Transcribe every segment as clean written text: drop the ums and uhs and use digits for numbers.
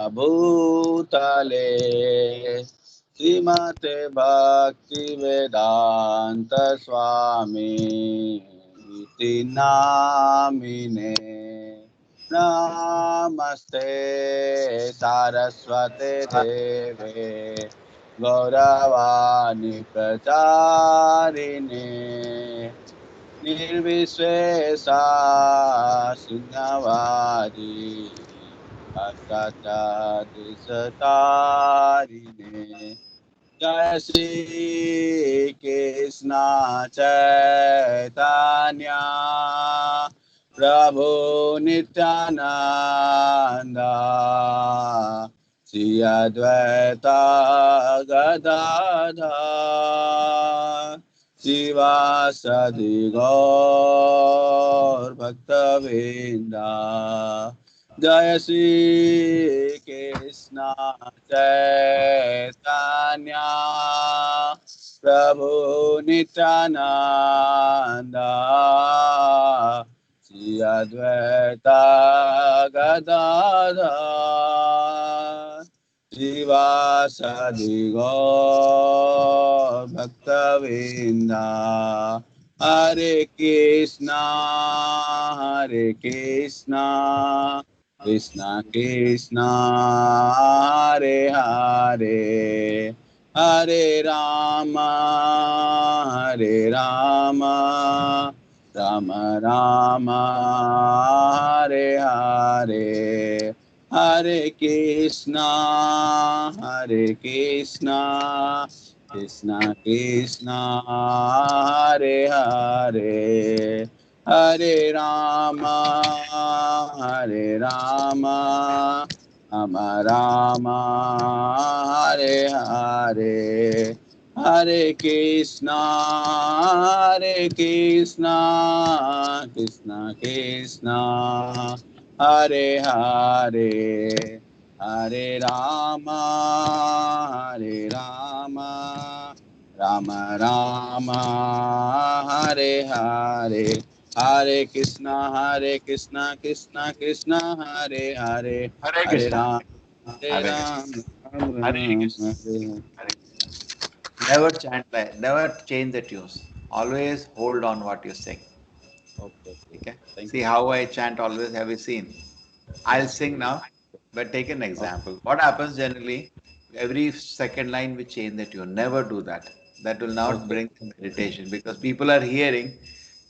भूतले श्रीमते भक्ति वेदांत स्वामी इति नामिने। नमस्ते सारस्वते देवे गौरवाणी प्रचारिणे निर्विशेषा शून्यवादी असतदिशतारिणे। जय श्री कृष्ण चैतन्य प्रभु नित्यानंद श्री अद्वैत गदाधर शिवासदि गौर भक्तवृंदा। जय श्री कृष्ण चैतन्य प्रभु नित्यानंद श्री अद्वैत गदाधर शिवासदि गौर भक्तवृंदा। हरे Krishna Krishna Krishna Hare Hare Hare Ram Ram Ram Hare Hare Hare Krishna Krishna Krishna Hare Hare Hare Ram Ram Ram Hare Hare Hare Krishna Krishna Krishna Hare Hare Hare Ram Ram Ram Hare Hare Hare Krishna Krishna Krishna Hare Hare Hare Hare Krishna. Ram Hare Ram Hare Krishna. Hare Hare Krishna. Never chant like, never change the tunes. Always hold on what you sing. Okay Okay? Thank See how I chant always, have you seen? You I'll sing now, but take an example. What happens generally, every second line we change the tune. Never do that. That will not okay bring meditation because people are hearing.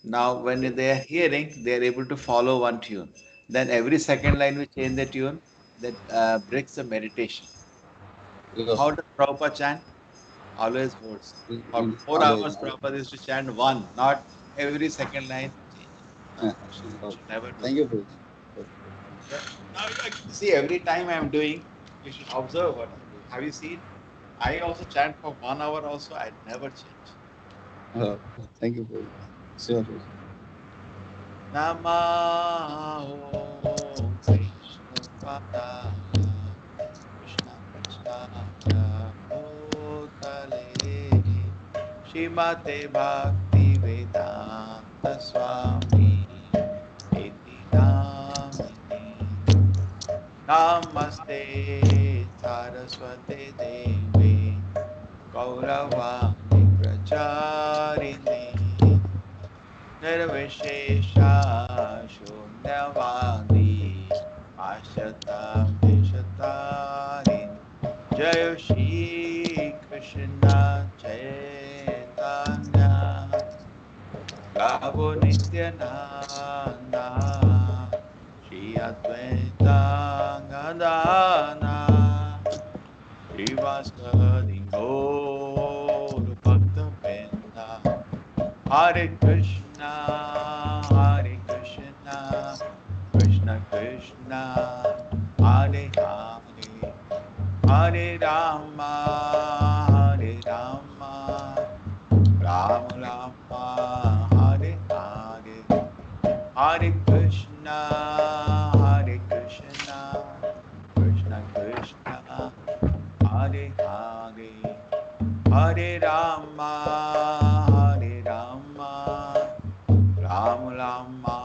Now, when they are hearing, they are able to follow one tune. Then every second line we change the tune, that breaks the meditation. How does Prabhupada chant? Always holds. For 4 hours, Prabhupada used to chant one, not every second line change. Should never do thank that. You फिर Now, see, every time I am doing, you should observe what I'm doing. Have you seen? I also chant for 1 hour also, I never change. Thank you फिर sure Namo Vishnupadaya Krishna Krishna Bhutale Shrimate Bhakti Vedanta Swami Iti Namini Namaste Saraswate Devi Gauravani Pracharini Nirvishesha Shunyavadi Ashatam Deshatari Jaya Shri Krishna Chaitanya Prabhu Nityananda Shri Advaita Gadana Srivasadi Gaur Bhakta Vrinda Hare Krishna, Krishna Krishna, Hare Hare, Hare Rama, Hare Rama, Rama Rama, Hare Hare, Hare Krishna, Krishna Krishna, Hare Hare, Hare Rama, Hare Rama, Ram Rama,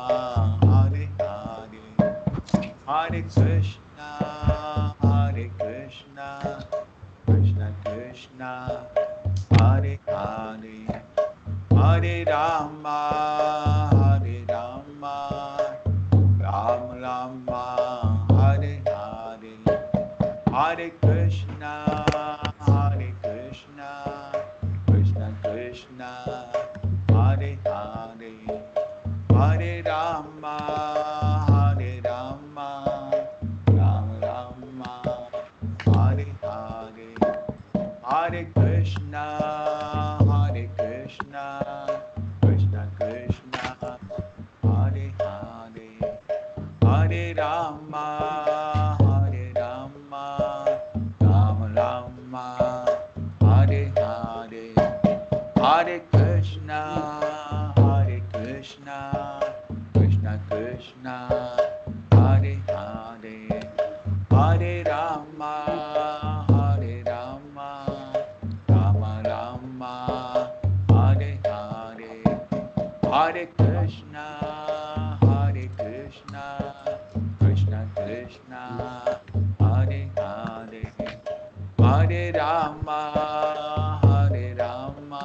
Hare Hare, Hare Krishna, Krishna, Krishna Krishna, Hare Hare, Hare Rama, Hare Rama, Rama Rama, Hare Hare, Hare Krishna, Hare Krishna, Krishna Krishna, Hare Hare, Hare Rama, Hare Rama, Rama Rama, Hare Hare, Hare Krishna, Hare Krishna, Krishna Krishna, Hare Hare, Hare Rama, Hare Rama, Rama Rama, Hare Hare, Hare Krishna, Hare Krishna, Krishna Krishna, Hare Hare, Hare Rama, Hare Rama, Rama Rama, Hare Hare, Hare Krishna, Hare Krishna, Krishna Krishna, Hare Hare, Hare Rama, Hare Rama,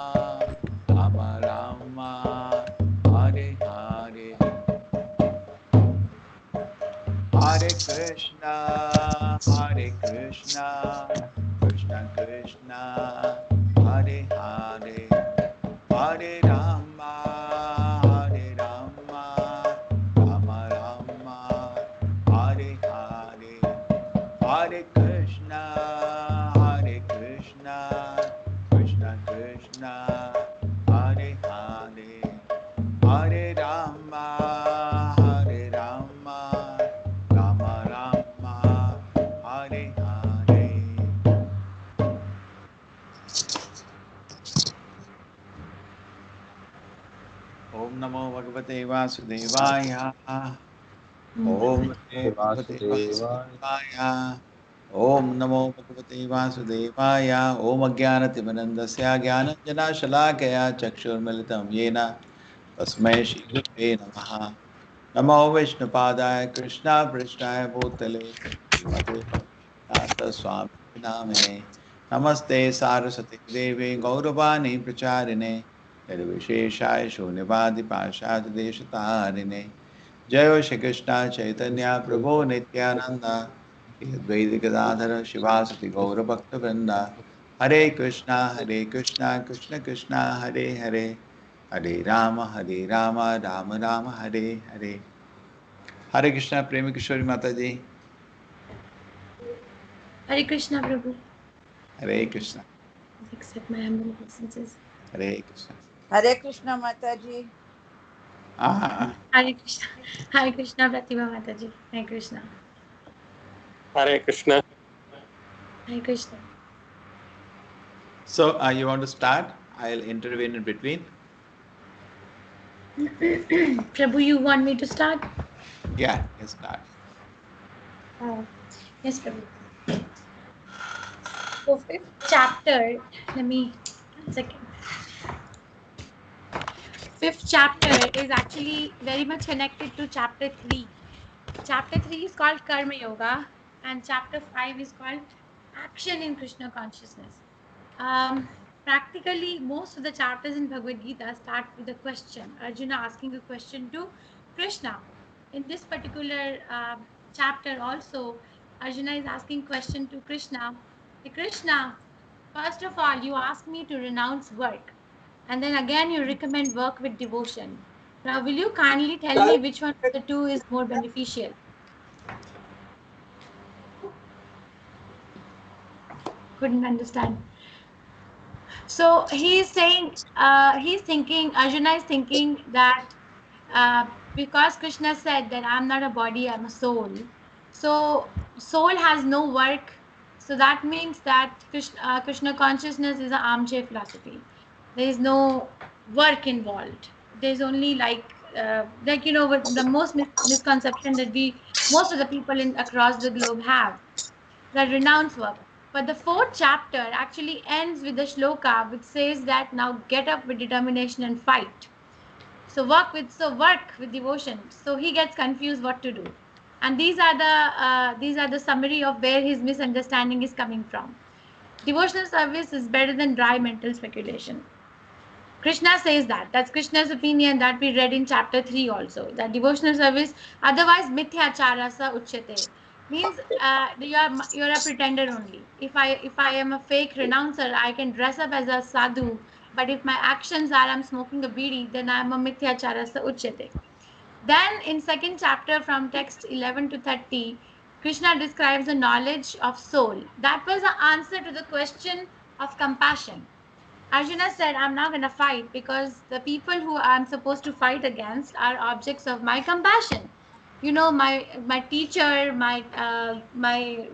Rama Rama, Hare Hare, Hare Krishna, Hare Krishna, Krishna Krishna, Hare Hare, Hare Rama, Hare Rama, Rama Rama, Hare Hare, Hare Krishna, Hare Krishna, Krishna Krishna, Hare Hare, Hare Rama, Hare Rama, Rama Rama, Hare Hare. Om Namo Bhagavate Vasudevaya. Om Namo Bhagavate वासुदेवाय Vasudevaya. Om Namo Bhagavate Vasudevaya. Om Ajnanatimirandasya Jnananjana Shalakaya Chakshurmilitam Yena Tasmai Shri Gurave Namaha. Namo Vishnupadaya Krishna Prishnaya Bhutale Srimate Bhaktivedanta Swami Namine Namaste Saraswati Devi Gauravani Pracharine Nirvisheshaya Shunyavadi Pashad Deshatarine Jai Shri Krishna Chaitanya Prabhu Nityananda Shri Advaita Gadadhara Shivasati Gaura Bhakta Vrinda Hare Krishna Krishna Krishna Hare Hare Hare Rama Rama Rama Hare Hare Hare Krishna Premi Kishori Mataji Hare Krishna, Prabhu. Hare Krishna Accept my humble obeisances. Hare Krishna Hare Krishna Mataji. Hare Krishna. Hare Krishna, Pratibha Mataji. Hare Krishna. Hare Krishna. Hare Krishna. So you want to start? I'll intervene in between. Prabhu, you want me to start? Yeah, let's start. Yes, Prabhu. So, fifth chapter, let me, 1 second. Fifth chapter is actually very much connected to chapter 3. Chapter 3 is called Karma Yoga, and chapter 5 is called Action in Krishna Consciousness. Practically, most of the chapters in Bhagavad Gita start with a question. Arjuna asking a question to Krishna. In this particular chapter also, Arjuna is asking question to Krishna. Hey, Krishna, first of all, you ask me to renounce work. And then again, you recommend work with devotion. Now, will you kindly tell me which one of the two is more beneficial? Couldn't understand. So he's saying, he's thinking, Arjuna is thinking that because Krishna said that I'm not a body, I'm a soul. So soul has no work. So that means that Krishna consciousness is an armchair philosophy. There is no work involved. There's only the most misconception that most of the people across the globe have, that renounce work. But the fourth chapter actually ends with the shloka which says that now get up with determination and fight. So work with devotion. So he gets confused what to do. And these are the summary of where his misunderstanding is coming from. Devotional service is better than dry mental speculation. Krishna says that. That's Krishna's opinion that we read in chapter 3 also. That devotional service, otherwise mithyachara sa uchyate, means you're a pretender only. If I am a fake renouncer, I can dress up as a sadhu, but if my actions are I'm smoking a bidi, then I'm a mithyachara sa uchyate. Then in second chapter from text 11 to 30, Krishna describes the knowledge of soul. That was the answer to the question of compassion. Arjuna said, I'm not going to fight because the people who I'm supposed to fight against are objects of my compassion. You know, my teacher, my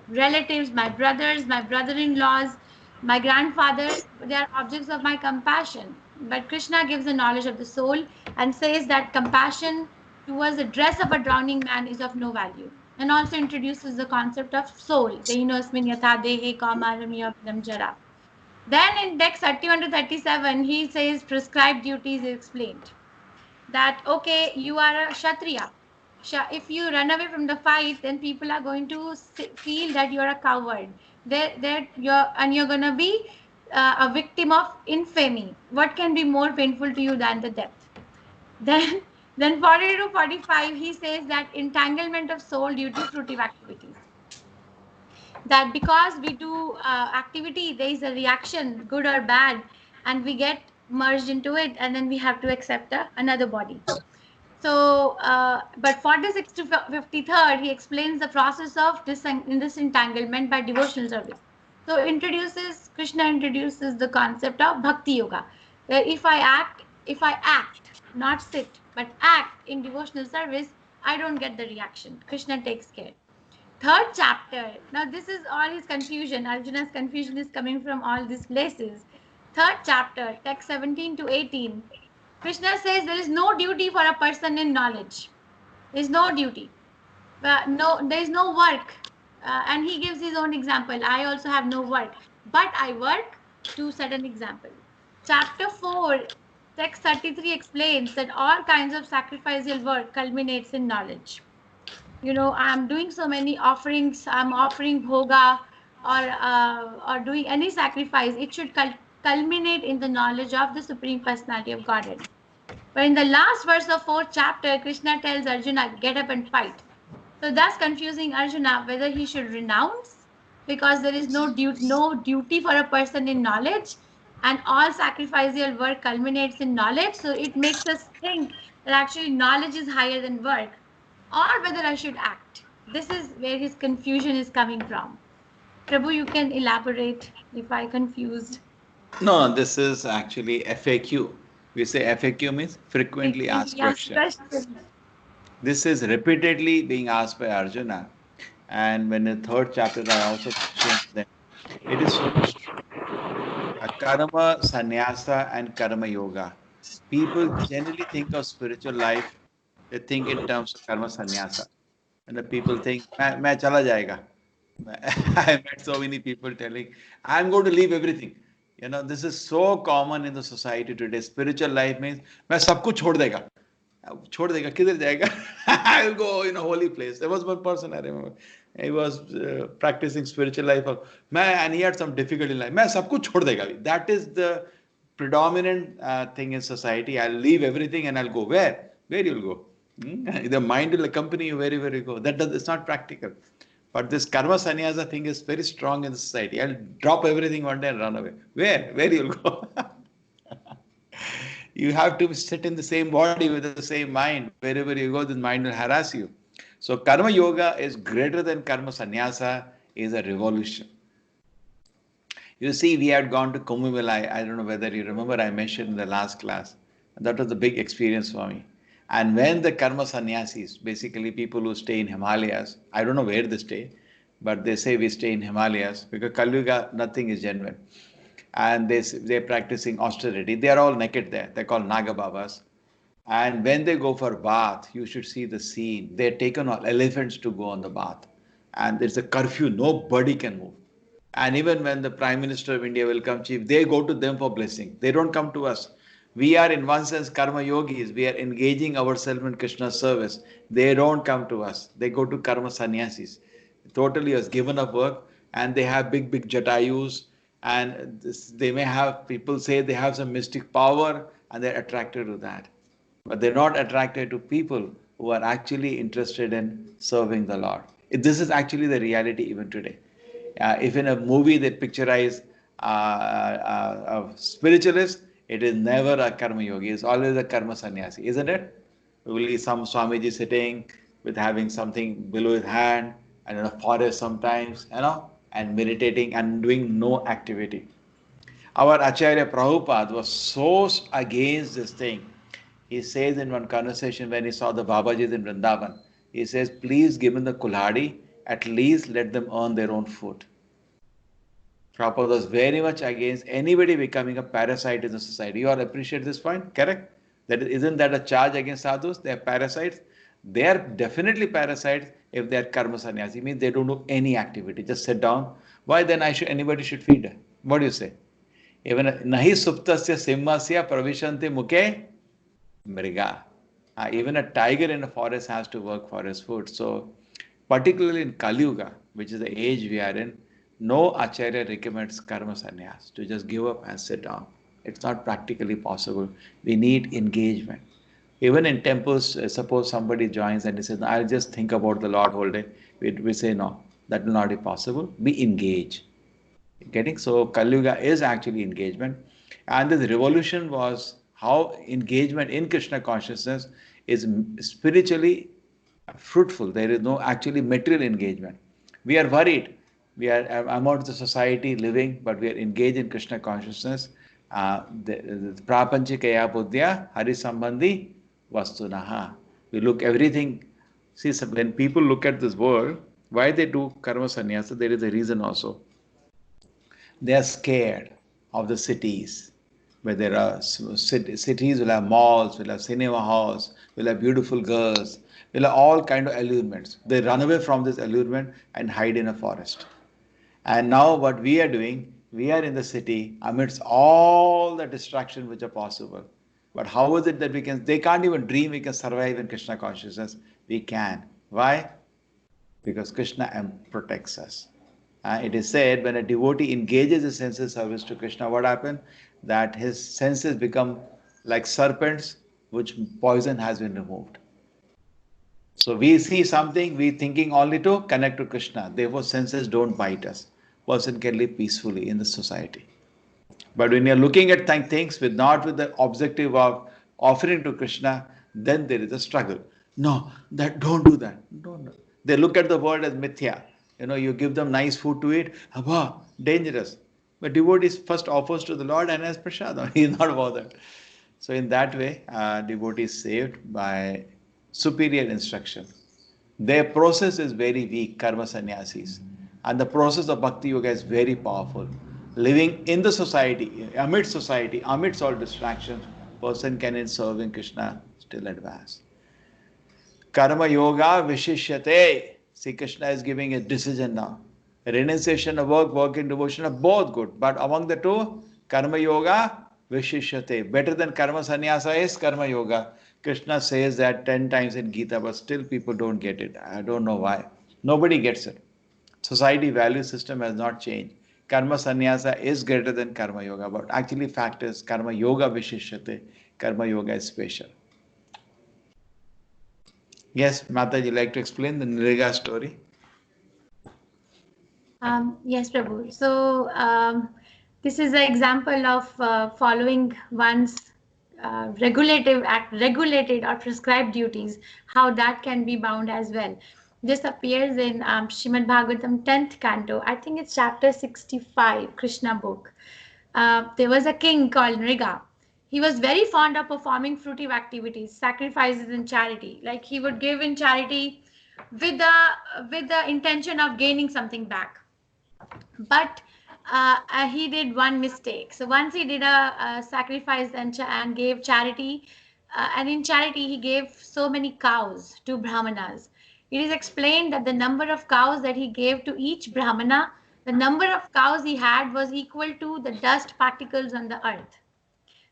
relatives, my brothers, my brother-in-laws, my grandfather, they are objects of my compassion. But Krishna gives the knowledge of the soul and says that compassion towards the dress of a drowning man is of no value. And also introduces the concept of soul. Dehinosmin yatha dehe kaumaram jara. Then in text 31 to 37, he says prescribed duties is explained. That, okay, you are a Kshatriya. If you run away from the fight, then people are going to feel that you're a coward. You're going to be a victim of infamy. What can be more painful to you than the death? Then, then 40 to 45, he says that entanglement of soul due to fruitive activities, that because we do activity, there is a reaction, good or bad, and we get merged into it, and then we have to accept another body. So, but 46 to 53rd, he explains the process of disentanglement by devotional service. So, Krishna introduces the concept of bhakti yoga, where if I act, not sit, but act in devotional service, I don't get the reaction. Krishna takes care. Third chapter. Now, this is all his confusion. Arjuna's confusion is coming from all these places. Third chapter, text 17 to 18. Krishna says there is no duty for a person in knowledge. There is no duty. There is no work. And he gives his own example. I also have no work, but I work to set an example. Chapter 4, text 33 explains that all kinds of sacrificial work culminates in knowledge. You know, I'm doing so many offerings, I'm offering bhoga or doing any sacrifice, it should culminate in the knowledge of the Supreme Personality of Godhead. But in the last verse of 4th chapter, Krishna tells Arjuna, get up and fight. So thus confusing Arjuna whether he should renounce, because there is no duty for a person in knowledge, and all sacrificial work culminates in knowledge. So it makes us think that actually knowledge is higher than work, or whether I should act. This is where his confusion is coming from. Prabhu, you can elaborate if I confused. No, this is actually FAQ. We say FAQ means frequently asked questions. This is repeatedly being asked by Arjuna. And when in the third chapter, I also mentioned that it is so much true. Karma, sannyasa, and karma yoga. People generally think of spiritual life, they think in terms of karma sannyasa. And the people think, मैं चला जाएगा. I met so many people telling, I'm going to leave everything. You know, this is so common in the society today. Spiritual life means, मैं सब कुछ छोड़ देगा. छोड़ देगा, किधर जाएगा? I will go in a holy place. There was one person I remember. He was practicing spiritual life. And he had some difficulty in life. मैं सब कुछ छोड़ देगा. That is the predominant thing in society. I'll leave everything and I'll go. Where? Where you'll go? The mind will accompany you wherever you go. It's not practical. But this karma sannyasa thing is very strong in the society. I'll drop everything one day and run away. Where? Where you'll go? You have to sit in the same body with the same mind. Wherever you go, the mind will harass you. So karma yoga is greater than karma sannyasa, is a revolution. You see, we had gone to Kumbh Mela. I don't know whether you remember, I mentioned in the last class. That was a big experience for me. And when the karma sannyasis, basically people who stay in Himalayas, I don't know where they stay, but they say we stay in Himalayas because Kali Yuga, nothing is genuine. And they're practicing austerity. They are all naked there. They're called Naga Babas. And when they go for bath, you should see the scene. They're taken all elephants to go on the bath. And there's a curfew. Nobody can move. And even when the Prime Minister of India will come, chief, they go to them for blessing. They don't come to us. We are in one sense karma yogis. We are engaging ourselves in Krishna's service. They don't come to us. They go to karma sannyasis. Totally has given up work, and they have big, big jatayus, and they may have, people say they have some mystic power and they're attracted to that. But they're not attracted to people who are actually interested in serving the Lord. This is actually the reality even today. If in a movie they picturize a spiritualist, it is never a karma yogi. It's always a karma sannyasi, isn't it? Only some Swamiji sitting with having something below his hand and in a forest sometimes, and meditating and doing no activity. Our Acharya Prabhupada was so against this thing. He says in one conversation when he saw the Babajis in Vrindavan, he says, please give them the kulhadi, at least let them earn their own food. Prabhupada was very much against anybody becoming a parasite in the society. You all appreciate this point, correct? Isn't that a charge against sadhus? They are parasites. They are definitely parasites if they are karma sannyasi. Means they don't do any activity, just sit down. Why then anybody should feed them? What do you say? Even nahi suptasya simhasya pravishanti mukhe mriga. Even a tiger in a forest has to work for his food. So, particularly in Kali Yuga, which is the age we are in, no acharya recommends karma sannyas, to just give up and sit down. It's not practically possible. We need engagement. Even in temples, suppose somebody joins and he says, I'll just think about the Lord whole day. We say, no, that will not be possible. Be engaged. Getting? So Kali Yuga is actually engagement. And this revolution was how engagement in Krishna consciousness is spiritually fruitful. There is no actually material engagement. We are worried. We are amongst the society living, but we are engaged in Krishna consciousness. Prapanchikaya buddhya hari sambandhi vastunaha. We look everything. See, when people look at this world, why they do karma sannyasa, there is a reason also. They are scared of the cities, where there are cities will have malls, will have cinema halls, will have beautiful girls, will have all kind of allurements. They run away from this allurement and hide in a forest. And now what we are doing, we are in the city amidst all the distractions which are possible. But how is it that they can't even dream we can survive in Krishna consciousness? We can. Why? Because Krishna protects us. It is said when a devotee engages his senses service to Krishna, what happens? That his senses become like serpents, which poison has been removed. So we see something, we thinking only to connect to Krishna. Therefore, senses don't bite us. Person can live peacefully in the society. But when you're looking at things not with the objective of offering to Krishna, then there is a struggle. No, don't do that. No. They look at the world as mithya. You give them nice food to eat, dangerous. But devotee first offers to the Lord and as prasad. He is not bothered. So in that way, devotee is saved by superior instruction. Their process is very weak, karma sannyasis. And the process of bhakti yoga is very powerful. Living in the society, amidst all distractions, person can in serving Krishna still advance. Karma yoga vishishyate. See, Krishna is giving a decision now. Renunciation of work and devotion are both good. But among the two, karma yoga vishishyate. Better than karma sannyasa is karma yoga. Krishna says that 10 times in Gita, but still people don't get it. I don't know why. Nobody gets it. Society value system has not changed. Karma sannyasa is greater than karma yoga, but actually fact is karma yoga vishishyate. Karma yoga is special. Yes, Mataji, like to explain the Nirega story? Yes, Prabhu. So this is an example of following one's regulated or prescribed duties, how that can be bound as well. This appears in Srimad Bhagavatam 10th canto. I think it's chapter 65, Krishna book. There was a king called Nriga. He was very fond of performing fruitive activities, sacrifices and charity. Like he would give in charity with the intention of gaining something back. But he did one mistake. So once he did a sacrifice and gave charity, and in charity he gave so many cows to Brahmanas. It is explained that the number of cows that he gave to each Brahmana, the number of cows he had was equal to the dust particles on the earth.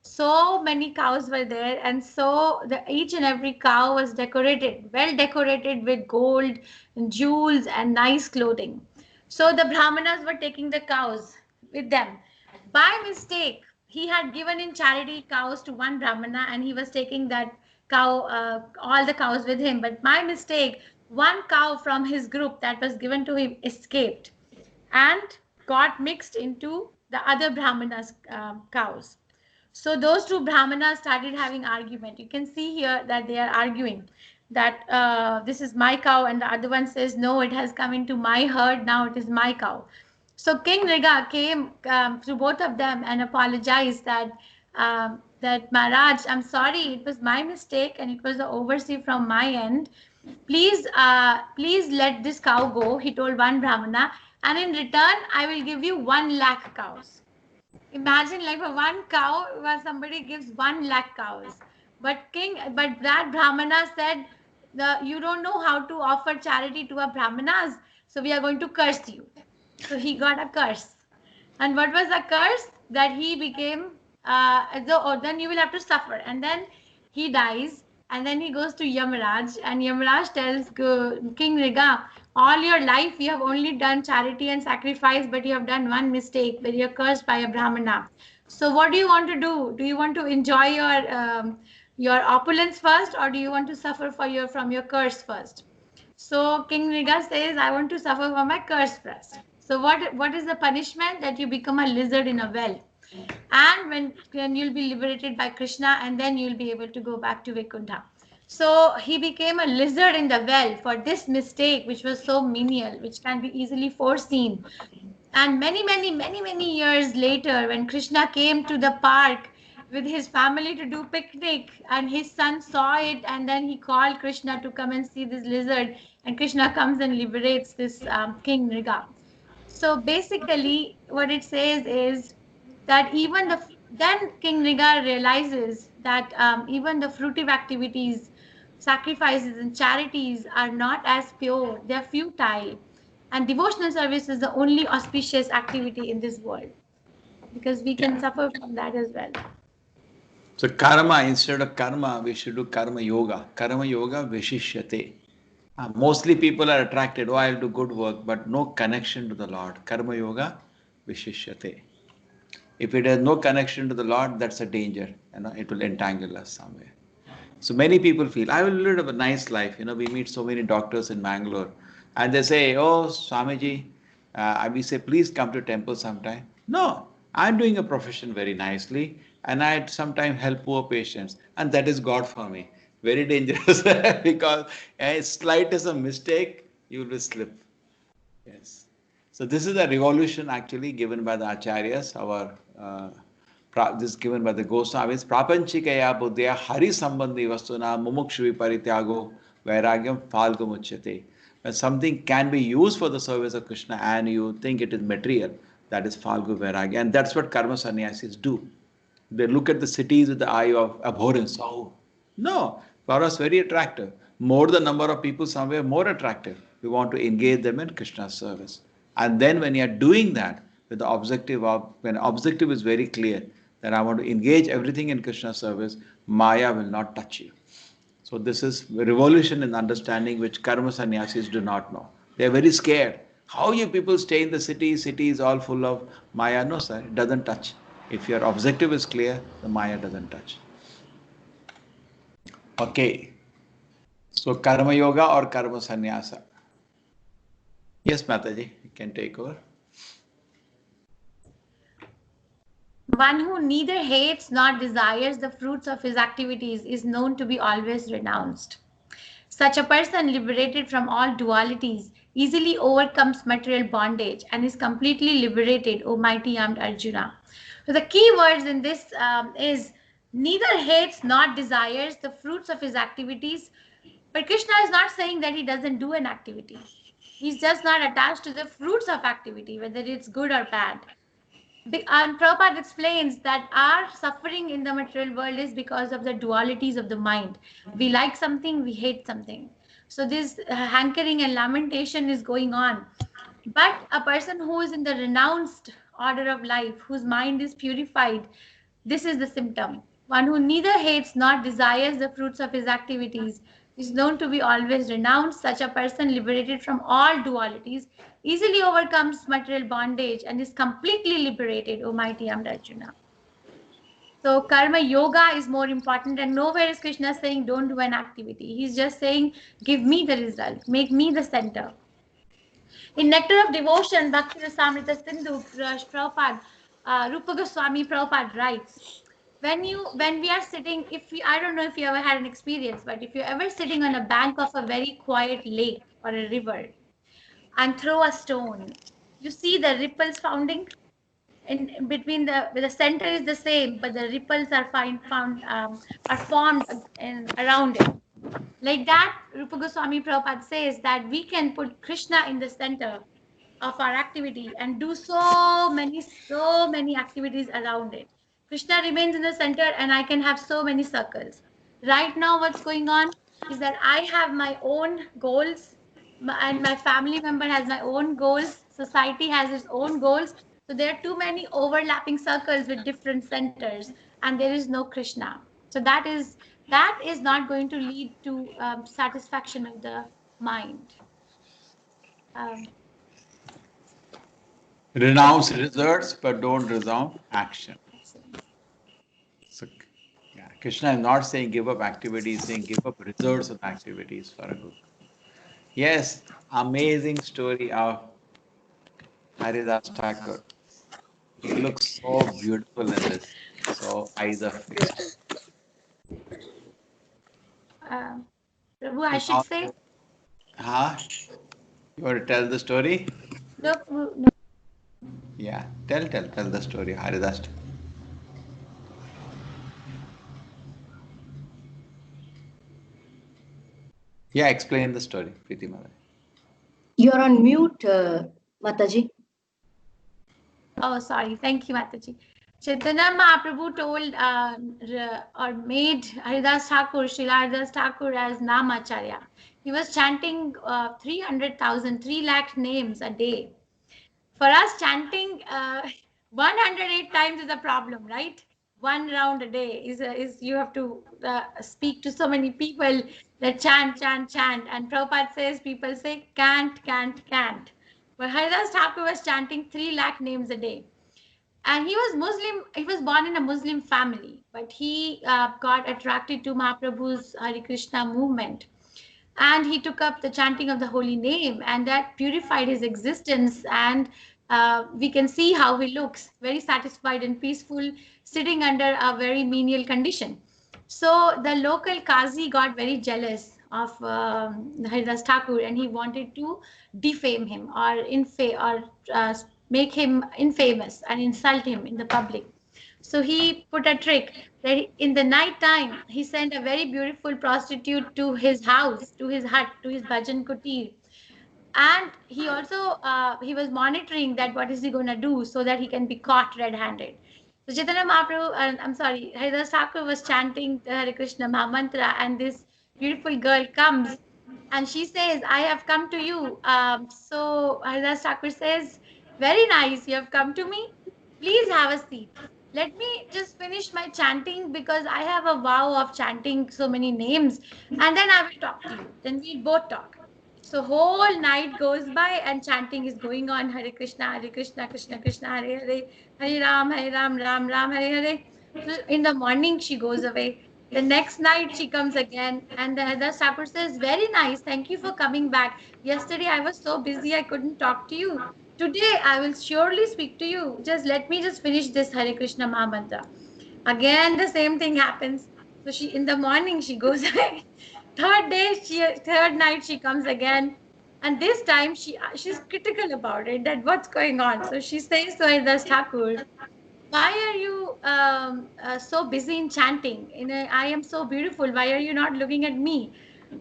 So many cows were there, and so each and every cow was decorated, well decorated with gold and jewels and nice clothing. So the brahmanas were taking the cows with them. By mistake, he had given in charity cows to one brahmana, and he was taking that cow, all the cows with him. But by mistake, one cow from his group that was given to him escaped and got mixed into the other brahmanas' cows. So those two brahmanas started having argument. You can see here that they are arguing that this is my cow, and the other one says no, it has come into my herd, now it is my cow. So King Riga came to both of them and apologized that Maharaj, I'm sorry, it was my mistake and it was the oversee from my end. Please let this cow go, he told one brahmana, and in return I will give you 1 lakh cows. Imagine, like, for one cow, where somebody gives 1 lakh cows. But that brahmana said, you don't know how to offer charity to a brahmanas, so we are going to curse you. So he got a curse. And what was the curse? That he became, then you will have to suffer. And then he dies, and then he goes to Yamaraj, and Yamaraj tells King Riga, all your life you have only done charity and sacrifice, but you have done one mistake where you're cursed by a Brahmana. So what do you want to do? Do you want to enjoy your opulence first, or do you want to suffer from your curse first? So King Riga says, I want to suffer for my curse first. So what is the punishment? That you become a lizard in a well. And when you'll be liberated by Krishna, and then you'll be able to go back to Vaikuntha. So he became a lizard in the well for this mistake, which was so menial, which can be easily foreseen. And many years later, when Krishna came to the park with his family to do picnic, and his son saw it, and then he called Krishna to come and see this lizard, and Krishna comes and liberates this King Riga. So basically, what it says is that then King Riga realizes that even the fruitive activities, sacrifices, and charities are not as pure; they are futile, and devotional service is the only auspicious activity in this world, because we can suffer from that as well. So karma, instead of karma, we should do karma yoga. Karma yoga vishishyate. Mostly people are attracted, oh, I'll do good work, but no connection to the Lord. Karma yoga vishishyate. If it has no connection to the Lord, that's a danger. It will entangle us somewhere. So many people feel, I will live a nice life. We meet so many doctors in Bangalore, and they say, oh, Swamiji, we say, please come to temple sometime. No, I'm doing a profession very nicely, and I sometimes help poor patients, and that is God for me. Very dangerous, because as slight as a mistake, you will slip. Yes. So this is a revolution actually given by the acharyas, this is given by the Goswamis. Prapanchikaya buddhya hari sambandhi vastuna mumukshu parityago vairagyam falgumuchyate. When something can be used for the service of Krishna and you think it is material, that is falgu vairagya. And that's what karma sannyasis do. They look at the cities with the eye of abhorrence. Oh, no, for us very attractive. More the number of people somewhere, more attractive. We want to engage them in Krishna's service. And then when you are doing that with the objective of, when objective is very clear, that I want to engage everything in Krishna's service, Maya will not touch you. So this is a revolution in understanding which karma sannyasis do not know. They are very scared. How you people stay in the city is all full of Maya? No, sir, it doesn't touch. If your objective is clear, the Maya doesn't touch. Okay. So karma yoga or karma sannyasa? Yes, Mataji, you can take over. One who neither hates nor desires the fruits of his activities is known to be always renounced. Such a person, liberated from all dualities, easily overcomes material bondage and is completely liberated, O mighty armed Arjuna. So the key words in this is neither hates nor desires the fruits of his activities. But Krishna is not saying that he doesn't do an activity. He's just not attached to the fruits of activity, whether it's good or bad. And Prabhupada explains that our suffering in the material world is because of the dualities of the mind. We like something, we hate something. So this hankering and lamentation is going on. But a person who is in the renounced order of life, whose mind is purified, This is the symptom. One who neither hates nor desires the fruits of his activities is known to be always renounced. Such a person, liberated from all dualities, easily overcomes material bondage and is completely liberated, O mighty Arjuna. So karma yoga is more important, and nowhere is Krishna saying don't do an activity. He's just saying give me the result, make me the center. In Nectar of Devotion, Bhakti Rasamrita Sindhu, Prabhupada, Rupa Goswami Prabhupada writes, when we are sitting, I don't know if you ever had an experience, but if you're ever sitting on a bank of a very quiet lake or a river and throw a stone, you see the ripples founding in between the center is the same, but the ripples are are formed around it. Like that, Rupa Goswami Prabhupada says that we can put Krishna in the center of our activity and do so many activities around it. Krishna remains in the center and I can have so many circles. Right now, what's going on is that I have my own goals and my family member has my own goals. Society has its own goals. So there are too many overlapping circles with different centers and there is no Krishna. So that is not going to lead to satisfaction of the mind. Um, Renounce results, but don't renounce action. So, yeah, Krishna is not saying give up activities, saying give up results of activities for a good. Yes, amazing story of Haridas Thakur. He looks so beautiful in this. So eyes are fixed. Prabhu, I should say, Huh? You want to tell the story? no, no. Yeah, tell the story, Haridas. Yeah, explain the story, Preeti Mother. You're on mute, Mataji. Oh, sorry. Thank you, Mataji. Chaitanya Mahaprabhu told or made Haridas Thakur, Srila Haridas Thakur as Namacharya. He was chanting 300,000, 3 lakh names a day. For us, chanting 108 times is a problem, right? One round a day is you have to speak to so many people that chant. And Prabhupada says people say can't. But Haridas Thakur was chanting 3 lakh names a day. And he was Muslim. He was born in a Muslim family, but he got attracted to Mahaprabhu's Hare Krishna movement. And he took up the chanting of the holy name, and that purified his existence. And we can see how he looks, very satisfied and peaceful, sitting under a very menial condition. So the local Qazi got very jealous of Haridas Thakur, and he wanted to defame him or make him infamous and insult him in the public. So he put a trick that in the night time he sent a very beautiful prostitute to his house, to his hut, to his bhajan kutir, and he also he was monitoring that what is he going to do so that he can be caught red-handed. So Chaitanya Mahaprabhu, I'm sorry, Haridas Thakur was chanting the Hare Krishna Mahamantra, and this beautiful girl comes and she says, I have come to you. So Haridas Thakur says, very nice, you have come to me. Please have a seat. Let me just finish my chanting because I have a vow of chanting so many names, and then I will talk to you. Then we'll both talk. So whole night goes by and chanting is going on. Hare Krishna, Krishna Krishna, Hare Hare, Hare Ram, Ram Ram, Hare Hare. So in the morning she goes away. The next night she comes again, and the Thakur says, very nice, thank you for coming back. Yesterday I was so busy I couldn't talk to you. Today I will surely speak to you. Just let me just finish this Hare Krishna Mahamantra. Again the same thing happens. So she in the morning she goes away. Third night she comes again, and this time she's critical about it, that what's going on. So she says to Haridas Thakur, why are you so busy in chanting? I am so beautiful. Why are you not looking at me?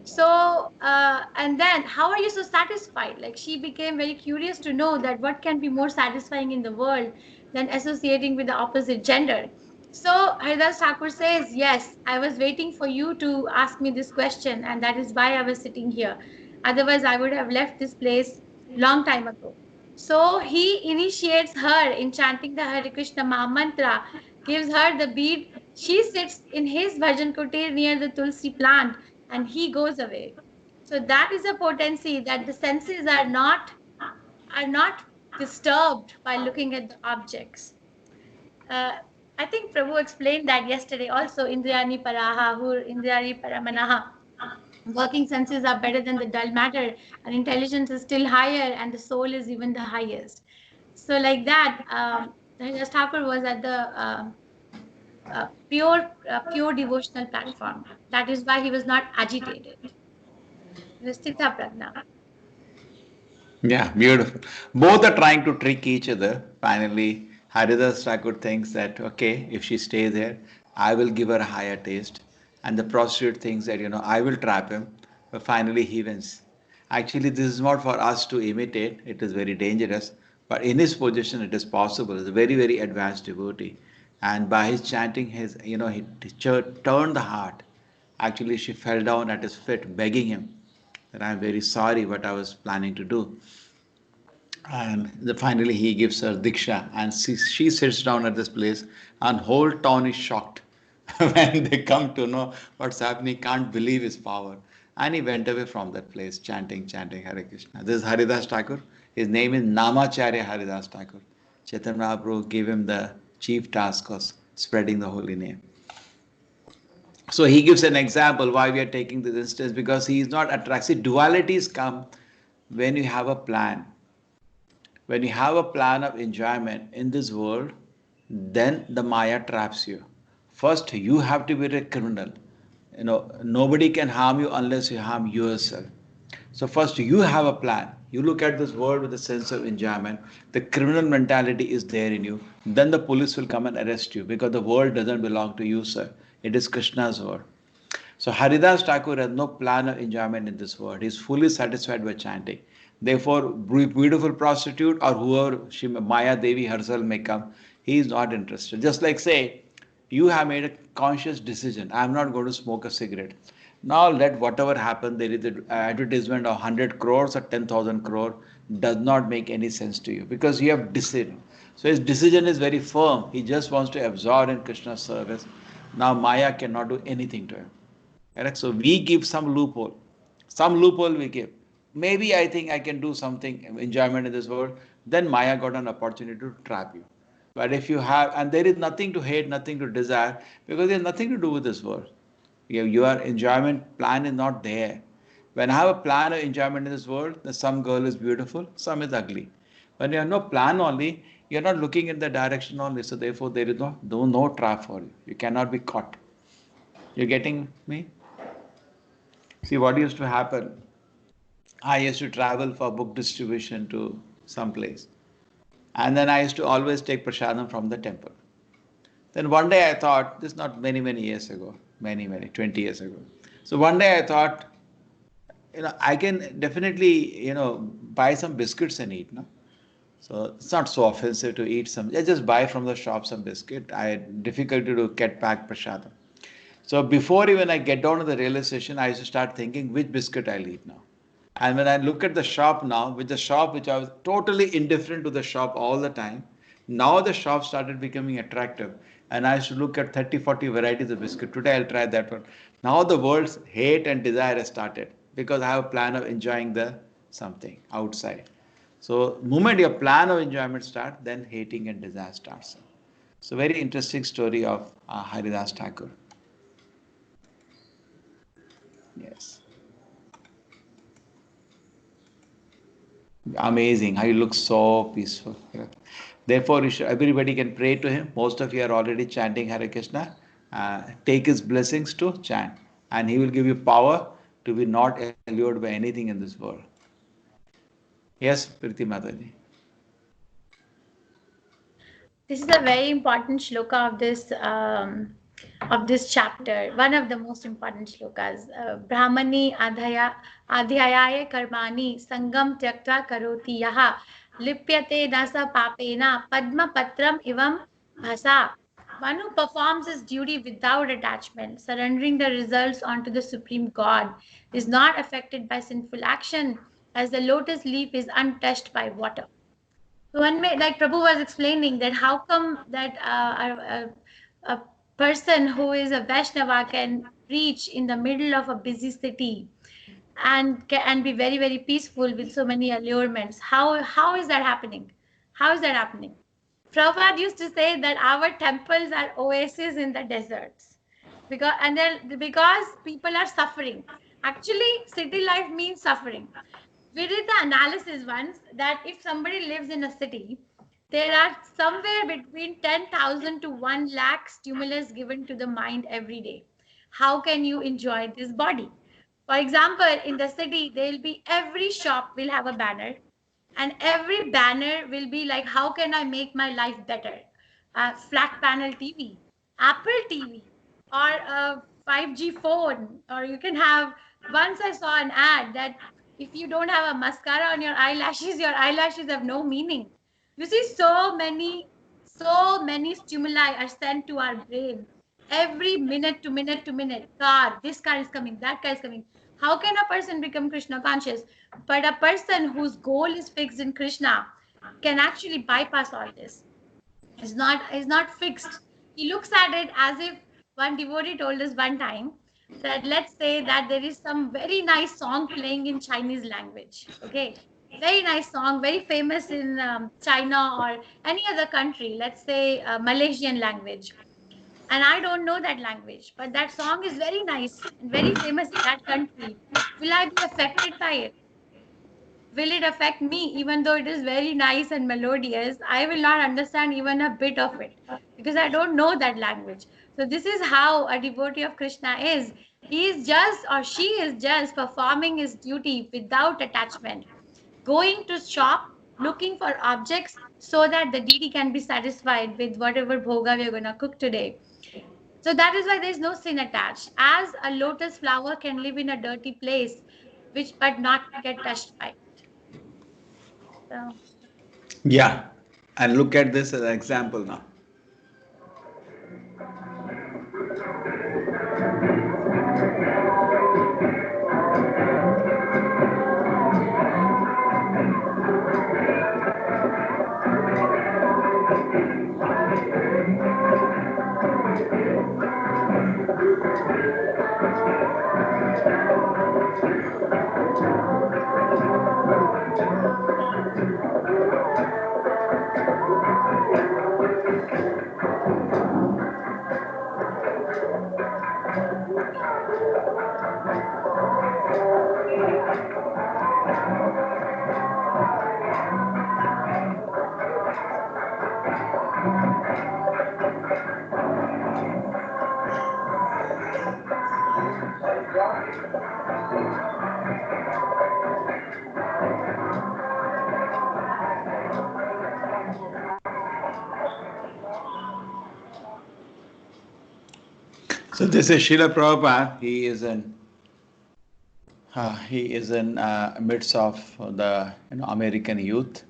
So and then how are you so satisfied? Like she became very curious to know that what can be more satisfying in the world than associating with the opposite gender. So Haridas Thakur says, yes, I was waiting for you to ask me this question, and that is why I was sitting here. Otherwise I would have left this place long time ago. So he initiates her in chanting the Hare Krishna Mahamantra, gives her the bead. She sits in his bhajan kutir near the tulsi plant, and he goes away. So that is a potency that the senses are not disturbed by looking at the objects. Uh, I think Prabhu explained that yesterday also. Indriyani paraha, hur indriyani paramanaha. Working senses are better than the dull matter, and intelligence is still higher, and the soul is even the highest. So, like that, Haridas Thakur was at the pure devotional platform. That is why he was not agitated. He was Sthita Prajna. Yeah, beautiful. Both are trying to trick each other. Finally, Haridas Thakur thinks that, okay, if she stays here, I will give her a higher taste. And the prostitute thinks that, I will trap him. But finally, he wins. Actually, this is not for us to imitate, it is very dangerous. But in his position, it is possible. He's a very, very advanced devotee. And by his chanting, he turned the heart. Actually, she fell down at his feet, begging him that I'm very sorry what I was planning to do. And finally, he gives her diksha, and she sits down at this place, and whole town is shocked when they come to know what's happening. Can't believe his power, and he went away from that place, chanting, chanting Hare Krishna. This is Haridas Thakur. His name is Namacharya Haridas Thakur. Chaitanya Mahaprabhu gave him the chief task of spreading the holy name. So he gives an example why we are taking this instance, because he is not attractive. Dualities come when you have a plan. When you have a plan of enjoyment in this world, then the Maya traps you. First, you have to be a criminal. Nobody can harm you unless you harm yourself. So first, you have a plan. You look at this world with a sense of enjoyment. The criminal mentality is there in you. Then the police will come and arrest you, because the world doesn't belong to you, sir. It is Krishna's world. So Haridas Thakur has no plan of enjoyment in this world. He is fully satisfied by chanting. Therefore, beautiful prostitute or whoever Maya Devi herself may come, he is not interested. Just like, say, you have made a conscious decision. I am not going to smoke a cigarette. Now let whatever happen, there is an advertisement of 100 crores or 10,000 crore, does not make any sense to you, because you have decided. So his decision is very firm. He just wants to absorb in Krishna's service. Now Maya cannot do anything to him. Correct? So we give some loophole. Some loophole we give. Maybe I think I can do something, enjoyment in this world. Then Maya got an opportunity to trap you. But if you have, and there is nothing to hate, nothing to desire, because there is nothing to do with this world. Your enjoyment plan is not there. When I have a plan of enjoyment in this world, then some girl is beautiful, some is ugly. When you have no plan only, you are not looking in the direction only. So therefore, there is no trap for you. You cannot be caught. You're getting me? See, what used to happen? I used to travel for book distribution to some place. And then I used to always take prasadam from the temple. Then one day I thought, this is not many, many years ago, many, 20 years ago. So one day I thought, I can definitely, buy some biscuits and eat, no? So it's not so offensive to eat some. I just buy from the shop some biscuit. I had difficulty to get back prasadam. So before even I get down to the railway station, I used to start thinking which biscuit I'll eat now. And when I look at the shop now, with the shop which I was totally indifferent to the shop all the time, now the shop started becoming attractive. And I used to look at 30, 40 varieties of biscuit. Today I'll try that one. Now the world's hate and desire has started, because I have a plan of enjoying the something outside. So moment your plan of enjoyment starts, then hating and desire starts. So very interesting story of Haridas Thakur. Yes. Amazing. How he looks so peaceful. Therefore, everybody can pray to him. Most of you are already chanting Hare Krishna. Take his blessings to chant. And he will give you power to be not allured by anything in this world. Yes, Priti Mataji. This is a very important shloka of this chapter. One of the most important shlokas. Brahmani adhyayaya karmani sangam tyaktva karoti yaha lipyate nasa papena padma patram ivam bhasa. One who performs his duty without attachment, surrendering the results onto the Supreme God, is not affected by sinful action, as the lotus leaf is untouched by water. So one may, like Prabhu was explaining, that how come that a person who is a Vaishnava can reach in the middle of a busy city and be very very peaceful with so many allurements? How is that happening? How is that happening? Prabhupada used to say that our temples are oases in the deserts because people are suffering. Actually, city life means suffering. We did the analysis once that if somebody lives in a city, there are somewhere between 10,000 to 1 lakh stimulus given to the mind every day. How can you enjoy this body? For example, in the city, there will be every shop will have a banner, and every banner will be like, how can I make my life better? Flat panel TV, Apple TV, or a 5G phone, or you can have. Once I saw an ad that if you don't have a mascara on your eyelashes have no meaning. You see, so many stimuli are sent to our brain every minute to minute to minute. Car, this car is coming, that car is coming. How can a person become Krishna conscious? But a person whose goal is fixed in Krishna can actually bypass all this. Is not fixed. He looks at it as if one devotee told us one time that let's say that there is some very nice song playing in Chinese language. Okay, very nice song, very famous in China or any other country. Let's say Malaysian language, and I don't know that language, but that song is very nice and very famous in that country. Will I be affected by it? Will it affect me even though it is very nice and melodious? I will not understand even a bit of it because I don't know that language. So this is how a devotee of Krishna is. He is just or she is just performing his duty without attachment, going to shop looking for objects so that the deity can be satisfied with whatever bhoga we are going to cook today. So that is why there is no sin attached, as a lotus flower can live in a dirty place which but not get touched by it. So Yeah. And look at this as an example now. So this is Srila Prabhupada. He is in midst of the American youth,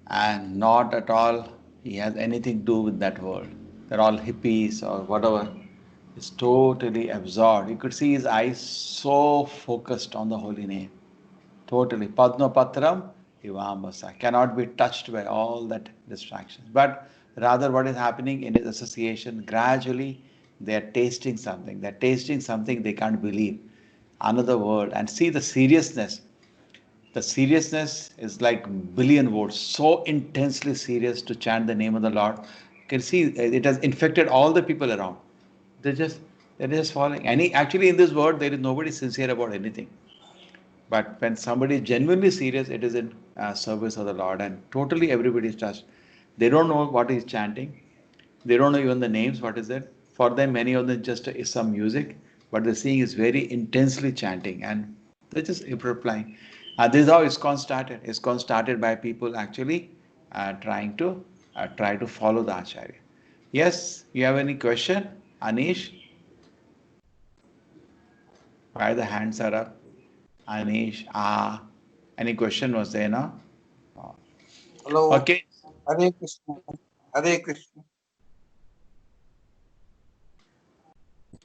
and not at all he has anything to do with that world. They're all hippies or whatever. He's totally absorbed. You could see his eyes so focused on the holy name. Totally. Padma Patram Ivambasa. Cannot be touched by all that distractions. But rather what is happening in his association, gradually they are tasting something. They're tasting something they can't believe. Another world. And see the seriousness. The seriousness is like billion volts, so intensely serious to chant the name of the Lord. You can see it has infected all the people around. They're just they're just following. Actually in this world there is nobody sincere about anything. But when somebody is genuinely serious, it is in service of the Lord, and totally everybody is touched. They don't know what he's chanting. They don't know even the names. What is it? For them, many of them just is some music, but the seeing is very intensely chanting, and they're just replying. This is how ISKCON started. ISKCON started by people actually try to follow the Acharya. Yes, you have any question, Anish? Why the hands are up? Anish, any question was there now? Hello. Okay. Hare Krishna. Hare Krishna.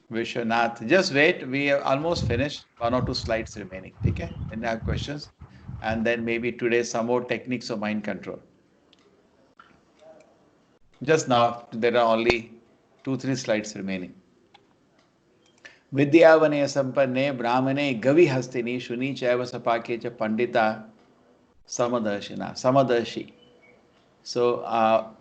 Vishwanath, just wait. We have almost finished. One or two slides remaining. Okay. Then I have questions, and then maybe today some more techniques of mind control. Just now, there are only 2-3 slides remaining. Vidyavane sampanne brahmane gavi hastini shuni chaiva sapake cha pandita samadarshina. Samadarshi. So a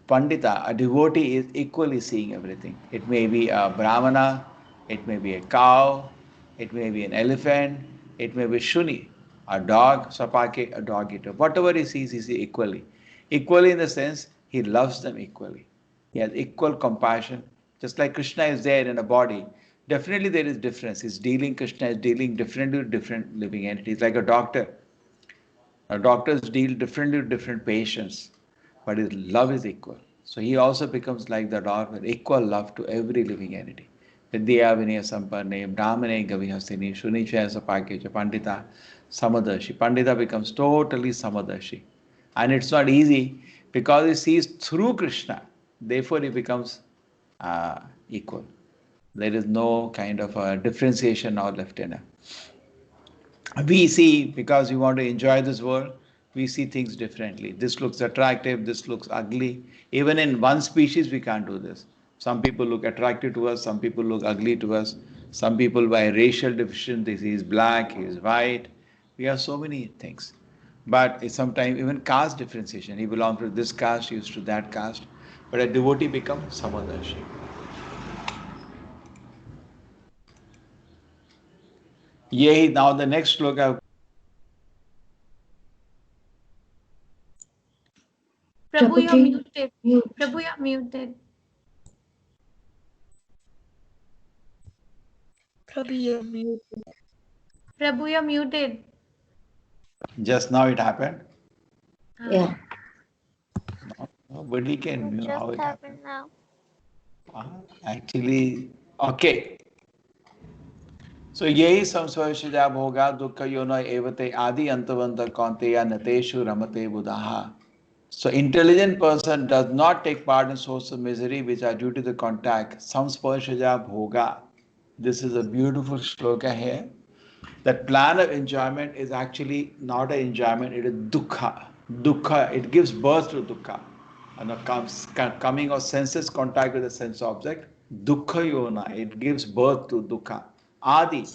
pandita, a devotee is equally seeing everything. It may be a brahmana, it may be a cow, it may be an elephant, it may be shuni, a dog, sapake, a dog eater. Whatever he sees equally. Equally in the sense, he loves them equally. He has equal compassion. Just like Krishna is there in a body, definitely there is difference. Krishna is dealing differently with different living entities, like a doctor. Doctors deal differently with different patients, but his love is equal. So he also becomes like the dog with equal love to every living entity. Vidya Vinaya Sampanne, Brahmane Gavihasini, Shunichaya Sapakecha, Pandita, Samadarshi. Pandita becomes totally Samadarshi. And it's not easy because he sees through Krishna. Therefore he becomes equal. There is no kind of a differentiation now left in him. We see, because we want to enjoy this world, we see things differently. This looks attractive, this looks ugly. Even in one species, we can't do this. Some people look attractive to us, some people look ugly to us. Some people by racial division, they see he's black, he's white. We have so many things. But sometimes even caste differentiation. He belongs to this caste, he used to that caste. But a devotee becomes Samadarshi. Yea, now the next sloka. Prabhu, you're Prabhuji, muted. mute. Prabhu, you're muted. Prabhu, you're muted. Prabhu, you're muted. Just now it happened. Yeah. Nobody can know how it happened. now. Actually, okay. So yehi samsvarshija bhoga dukkha yona evate adi antavanta kaunteya nateshu ramate buddhaha. So intelligent person does not take part in sources of misery which are due to the contact. Samsvarshija bhoga. This is a beautiful shloka here. That plan of enjoyment is actually not an enjoyment, it is dukkha. Dukkha, it gives birth to dukkha. And coming of senses contact with the sense object, dukkha yona, it gives birth to dukkha. Adi,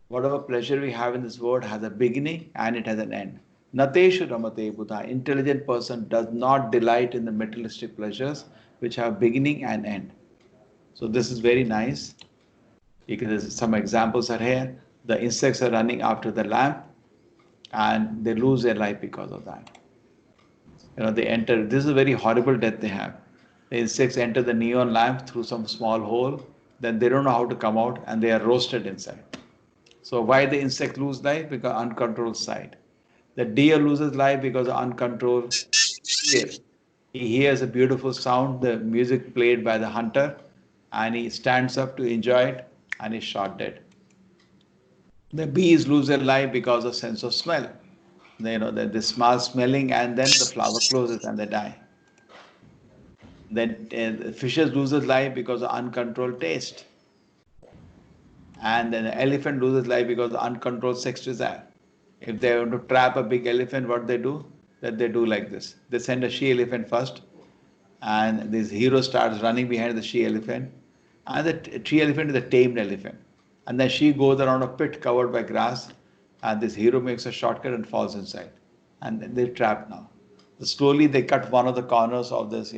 whatever pleasure we have in this world has a beginning and it has an end. Nateshu ramate buddha, intelligent person does not delight in the materialistic pleasures which have beginning and end. So this is very nice. Some examples are here. The insects are running after the lamp and they lose their life because of that. They enter, this is a very horrible death they have. The insects enter the neon lamp through some small hole, then they don't know how to come out and they are roasted inside. So why the insect lose life? Because uncontrolled sight. The deer loses life because of uncontrolled ear. He hears a beautiful sound, the music played by the hunter, and he stands up to enjoy it and is shot dead. The bees lose their life because of sense of smell. They smell smelling and then the flower closes and they die. Then fishes lose their life because of uncontrolled taste. And then the elephant loses life because of uncontrolled sex desire. If they want to trap a big elephant, what they do? That they do like this. They send a she elephant first, and this hero starts running behind the she elephant, and the she elephant is a tamed elephant. And then she goes around a pit covered by grass, and this hero makes a shortcut and falls inside. And they're trapped now. So slowly they cut one of the corners of this,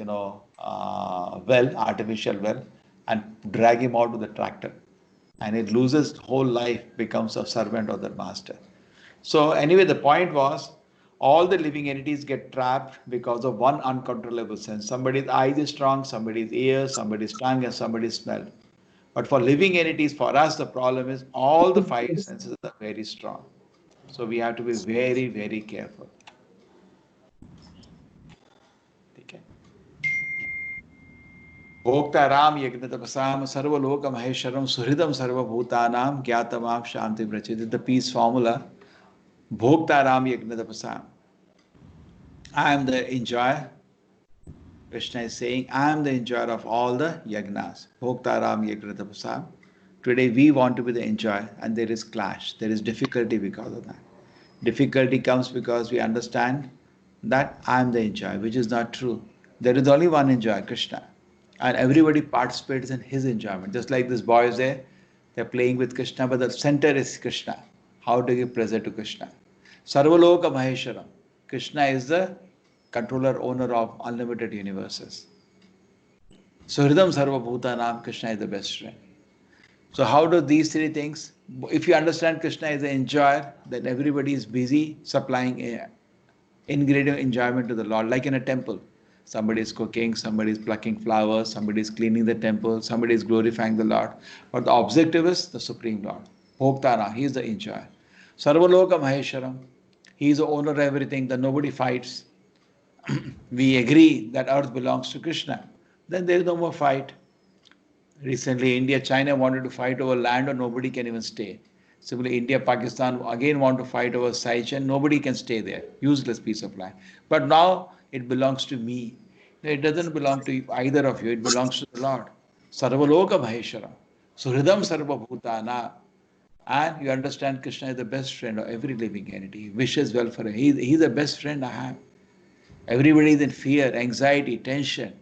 artificial well, and drag him out with the tractor. And it loses whole life, becomes a servant of their master. So anyway, the point was, all the living entities get trapped because of one uncontrollable sense. Somebody's eyes is strong, somebody's ears, somebody's tongue, and somebody's smell. But for living entities, for us, the problem is all the five senses are very strong. So we have to be very, very careful. Okay. Bhoktaram yagnatapasam sarvaloka mahesharam suhridam sarvabhutanam gyatamam shanti brachit. The peace formula. Bhoktaram yagnatapasam. I am the enjoyer. Krishna is saying, I am the enjoyer of all the yagnas. Bhoktaram yagnatapasam. Today we want to be the enjoyer and there is clash. There is difficulty because of that. Difficulty comes because we understand that I am the enjoyer, which is not true. There is only one enjoyer, Krishna. and everybody participates in his enjoyment. Just like this boy is there, they're playing with Krishna, but the center is Krishna. How to give pleasure to Krishna? Sarvaloka Maheshwaram. Krishna is the controller, owner of unlimited universes. Suhridam Sarva Bhutanam, Krishna is the best friend. So how do these three things? If you understand Krishna is the enjoyer, then everybody is busy supplying ingredient enjoyment to the Lord, like in a temple. Somebody is cooking, somebody is plucking flowers, somebody is cleaning the temple, somebody is glorifying the Lord. But the objective is the Supreme Lord. Bhoktara, he is the enjoyer. Sarvaloka Maheshwaram, he is the owner of everything, that nobody fights. We agree that earth belongs to Krishna. Then there is no more fight. Recently, India, China wanted to fight over land or nobody can even stay. Similarly, India, Pakistan again want to fight over Sichuan. Nobody can stay there. Useless piece of land. But now it belongs to me. It doesn't belong to either of you. It belongs to the Lord. Sarvaloka Maheshwara. Suhridam Sarva Bhutana. And you understand Krishna is the best friend of every living entity. He wishes well for him. He's the best friend I have. Everybody is in fear, anxiety, tension.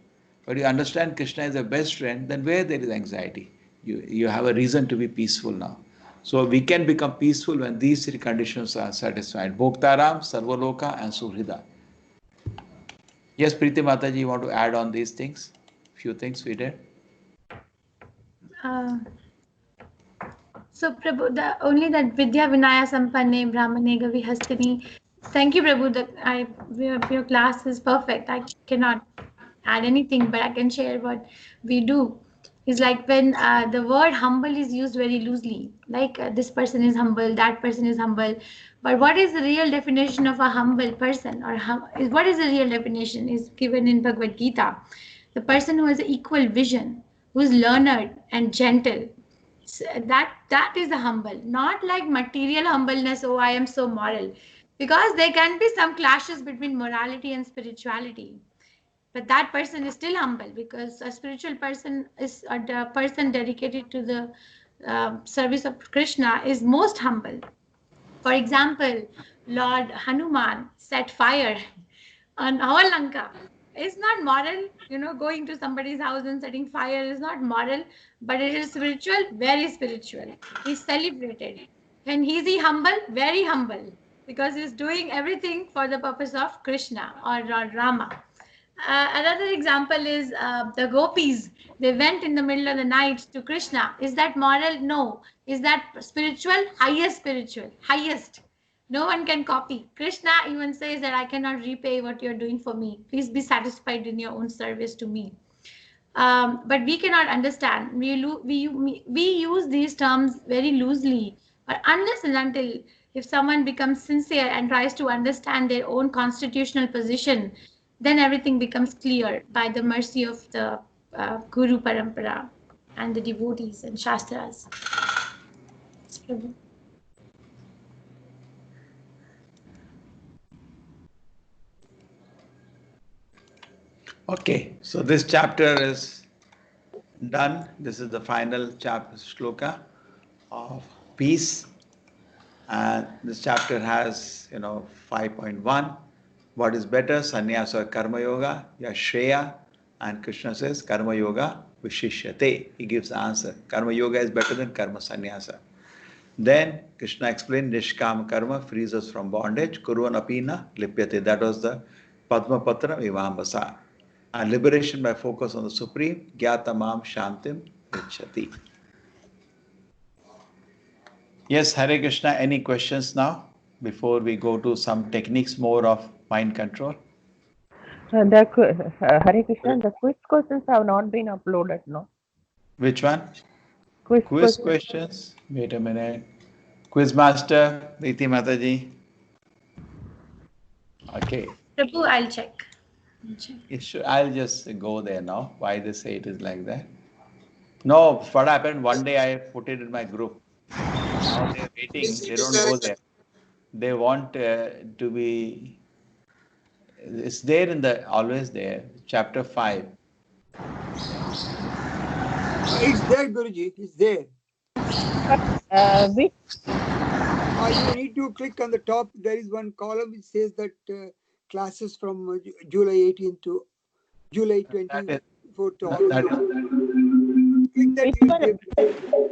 But you understand Krishna is the best friend, then where there is anxiety? You have a reason to be peaceful now. So we can become peaceful when these three conditions are satisfied. Bhoktaram, Sarvaloka and Suhrida. Yes, Preeti Mataji, you want to add on these things? Few things we did. So Prabhu, only that Vidya Vinaya Sampanne Brahmane Gavi Hastini. Thank you, Prabhu. That your class is perfect. I cannot add anything, but I can share what we do. It's like when the word humble is used very loosely, like this person is humble, that person is humble. But what is the real definition of a humble person, or what is the real definition is given in Bhagavad Gita? The person who has an equal vision, who is learned and gentle. So that is the humble, not like material humbleness. Oh, I am so moral, because there can be some clashes between morality and spirituality. But that person is still humble, because a spiritual person is a person dedicated to the service of Krishna is most humble. For example, Lord Hanuman set fire on our Lanka. It's not moral, going to somebody's house and setting fire is not moral, but it is spiritual, very spiritual. He's celebrated. And he's humble, very humble, because he's doing everything for the purpose of Krishna or Rama. Another example is the gopis. They went in the middle of the night to Krishna. Is that moral? No. Is that spiritual? Highest spiritual. Highest. No one can copy. Krishna even says that I cannot repay what you're doing for me. Please be satisfied in your own service to me. But we cannot understand. We use these terms very loosely. But unless and until if someone becomes sincere and tries to understand their own constitutional position, then everything becomes clear by the mercy of the Guru Parampara and the devotees and Shastras. Okay, so this chapter is done. This is the final chapter, shloka of peace. And this chapter has, 5.1. What is better, sannyasa or karma yoga? Ya Shreya. And Krishna says, karma yoga vishishyate. He gives the answer. Karma yoga is better than karma sannyasa. Then Krishna explained, nishkam karma frees us from bondage. Kuruvan apina lipyate. That was the Padma Patra Vivambasa. And liberation by focus on the Supreme, Gyatamam Shantim Ichati. Yes, Hare Krishna, any questions now before we go to some techniques more of mind control? Hare Krishna, the quiz questions have not been uploaded, no? Which one? Quiz questions. Wait a minute. Quiz master, Preeti Mataji. Okay. Prabhu, I'll check. I'll just go there now. Why they say it is like that? No, what happened? One day I put it in my group. Now they're waiting. They don't go there. They want to be. It's there always there. Chapter 5. It's there, Guruji. It's there. which You need to click on the top. There is one column which says that classes from July 18 to July 20. for to all of That us. is, Click that, Which you will one? be able to.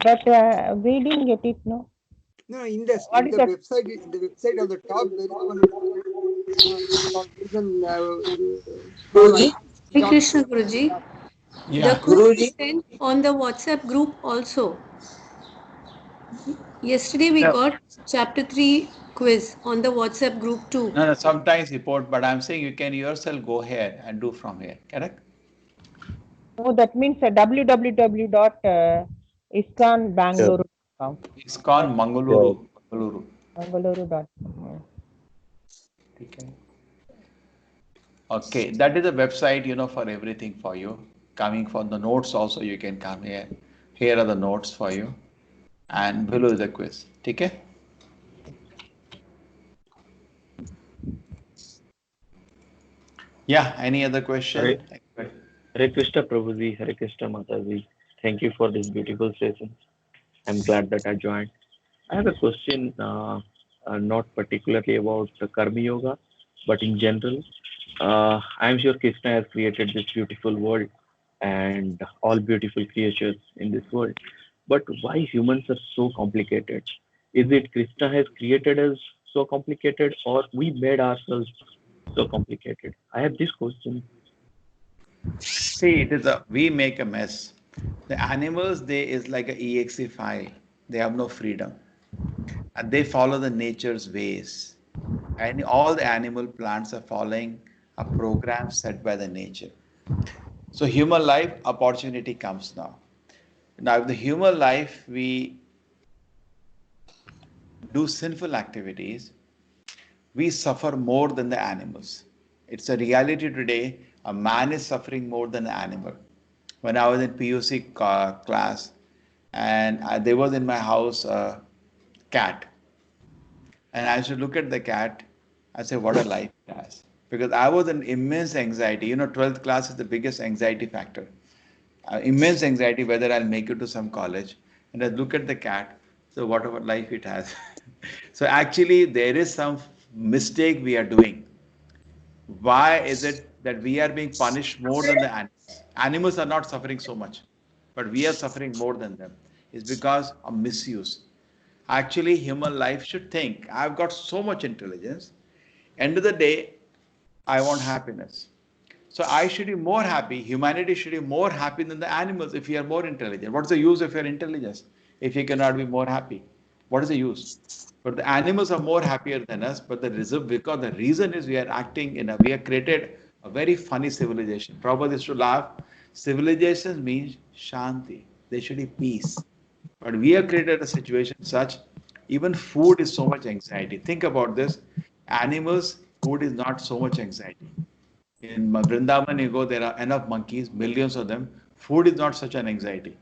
But we didn't get it, no. No, What in is the that? website, on the top, there is one written small Guruji. icon. Hare Dot. Krishna, Guruji. The yeah. quiz Guruji, is sent on the WhatsApp group also. Yesterday we No, got chapter 3 quiz on the WhatsApp group too. no, sometimes report, but I'm saying you can yourself go here and do from here. Correct? Oh, that means www.iskanbangalore.com. ISKCON Mangaluru. Mangaluru. Mangaluru.com. Okay. Okay, that is a website, for everything for you. Coming for the notes also, you can come here. Here are the notes for you. And below is the quiz. Okay? Yeah, any other question? Hare Krishna Prabhuji, Hare Krishna Mataji. Thank you for this beautiful session. I'm glad that I joined. I have a question, not particularly about the Karma Yoga, but in general. I'm sure Krishna has created this beautiful world and all beautiful creatures in this world. But why humans are so complicated? Is it Krishna has created us so complicated, or we made ourselves so complicated? I have this question. See, we make a mess. The animals, they is like a exe file. They have no freedom. And they follow the nature's ways. And all the animal plants are following a program set by the nature. So human life opportunity comes now. Now, if the human life we do sinful activities, we suffer more than the animals. It's a reality today. A man is suffering more than an animal. When I was in PUC class, and there was in my house a cat, and I should look at the cat, I say, what a life it has. Because I was in immense anxiety. 12th class is the biggest anxiety factor. Immense anxiety whether I'll make it to some college. And I look at the cat, so whatever life it has. So actually, there is some mistake we are doing. Why is it that we are being punished more than the animals? Animals are not suffering so much, but we are suffering more than them. It's because of misuse. Actually, human life should think, I've got so much intelligence. End of the day, I want happiness. So I should be more happy. Humanity should be more happy than the animals if you are more intelligent. What's the use of your intelligence if you cannot be more happy? What is the use? But the animals are more happier than us. But because the reason is we are we have created a very funny civilization. Prabhupada used to laugh. Civilizations mean shanti. They should be peace. But we have created a situation such, even food is so much anxiety. Think about this. Animals, food is not so much anxiety. In Vrindavan, you go, there are enough monkeys, millions of them. Food is not such an anxiety.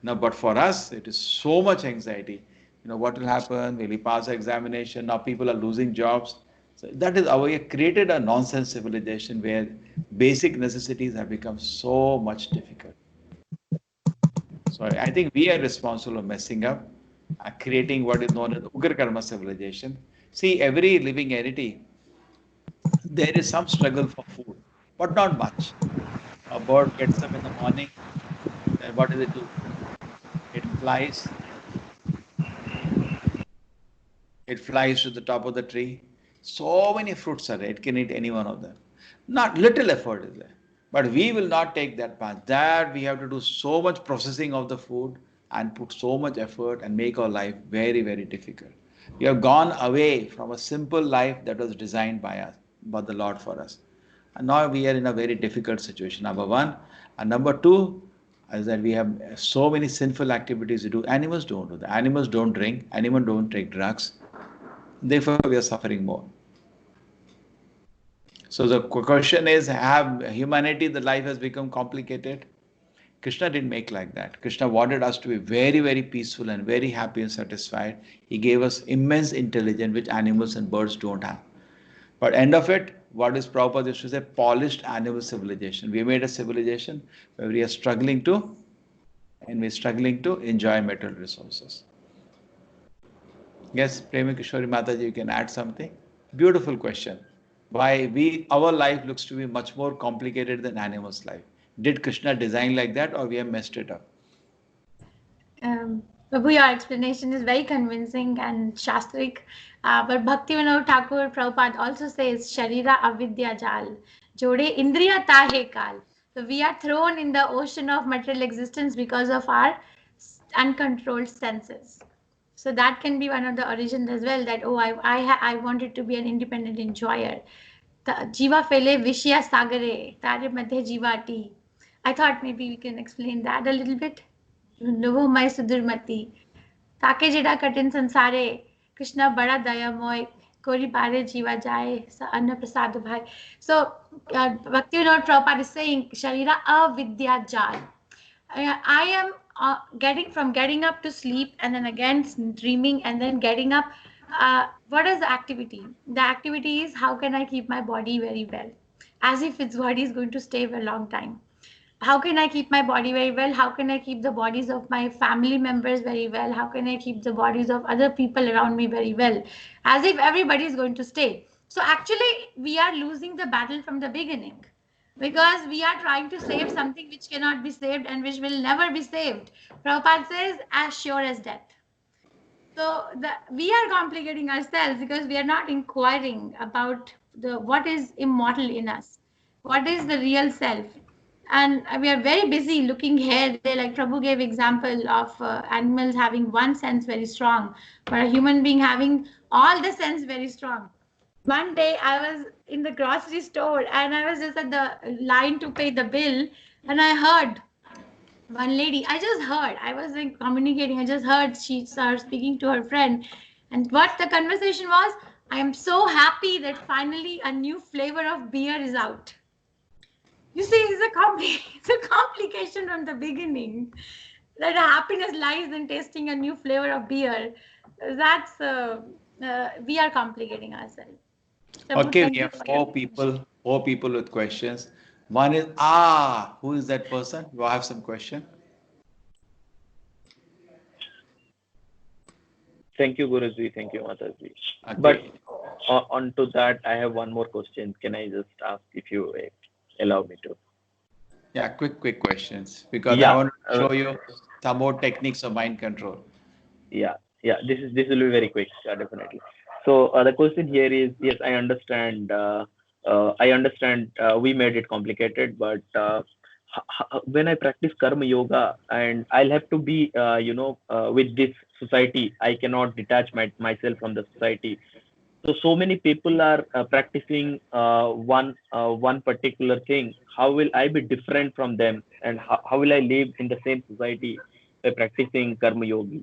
Now, but for us, it is so much anxiety. What will happen? Will he pass the examination? Now people are losing jobs. So that is we have created a nonsense civilization where basic necessities have become so much difficult. So I think we are responsible for messing up, creating what is known as Ugra Karma civilization. See, every living entity, there is some struggle for food, but not much. A bird gets up in the morning, then what does it do? It flies. It flies to the top of the tree. So many fruits are there. It can eat any one of them. Not little effort is there. But we will not take that path. That we have to do so much processing of the food and put so much effort and make our life very, very difficult. We have gone away from a simple life that was designed by us, by the Lord for us. And now we are in a very difficult situation, number one. And number two is that we have so many sinful activities to do. Animals don't do that. Animals don't drink. Animals don't take drugs. Therefore, we are suffering more. So the question is, have humanity, the life has become complicated? Krishna didn't make like that. Krishna wanted us to be very, very peaceful and very happy and satisfied. He gave us immense intelligence, which animals and birds don't have. But end of it, what is Prabhupada used to say? Polished animal civilization. We made a civilization where we are struggling to enjoy material resources. Yes, Premi Kishori Mataji, you can add something. Beautiful question. Why our life looks to be much more complicated than animals' life. Did Krishna design like that, or we have messed it up? Prabhu, your explanation is very convincing and shastric. But Bhaktivinoda Thakur Prabhupada also says, Sharira avidya jal, jode indriya tahe kal. So we are thrown in the ocean of material existence because of our uncontrolled senses. So that can be one of the origins as well, that, oh, I wanted to be an independent enjoyer. Jiva fele vishya sagare, tare madhe jivati. I thought maybe we can explain that a little bit. Nuvo mai sudurmati. ताके जेड़ा कठिन संसारे कृष्णा बड़ा दयामय कोरी बारे जीवा जाए अन्न प्रसाद भाई. So Bhaktivinoda Prabhupada is saying Sharira avidya jal. I am getting up to sleep and then again dreaming and then getting up. What is the activity? The activity is how can I keep my body very well, as if its body is going to stay for a long time. How can I keep my body very well? How can I keep the bodies of my family members very well? How can I keep the bodies of other people around me very well? As if everybody is going to stay. So actually, we are losing the battle from the beginning, because we are trying to save something which cannot be saved and which will never be saved. Prabhupada says, as sure as death. So we are complicating ourselves because we are not inquiring about what is immortal in us, what is the real self. And we are very busy looking here there, like Prabhu gave example of animals having one sense very strong, but a human being having all the sense very strong. One day I was in the grocery store and I was just at the line to pay the bill, and I heard one lady, I was like communicating, I just heard she started speaking to her friend. And what the conversation was, I am so happy that finally a new flavor of beer is out. You see, it's a complication from the beginning. That happiness lies in tasting a new flavor of beer. That's we are complicating ourselves. Okay, we have four people with questions. One is, who is that person? Do I have some question? Thank you, Guruji. Thank you, Mataji. Okay. But on to that, I have one more question. Can I just ask if you allow me to? Yeah, quick questions, because I want to show you some more techniques of mind control. Yeah. This will be very quick, definitely. So the question here is, yes, I understand. We made it complicated, but when I practice karma yoga and I'll have to be, with this society, I cannot detach myself from the society. So many people are practicing one particular thing. How will I be different from them, and how will I live in the same society by practicing karma yoga?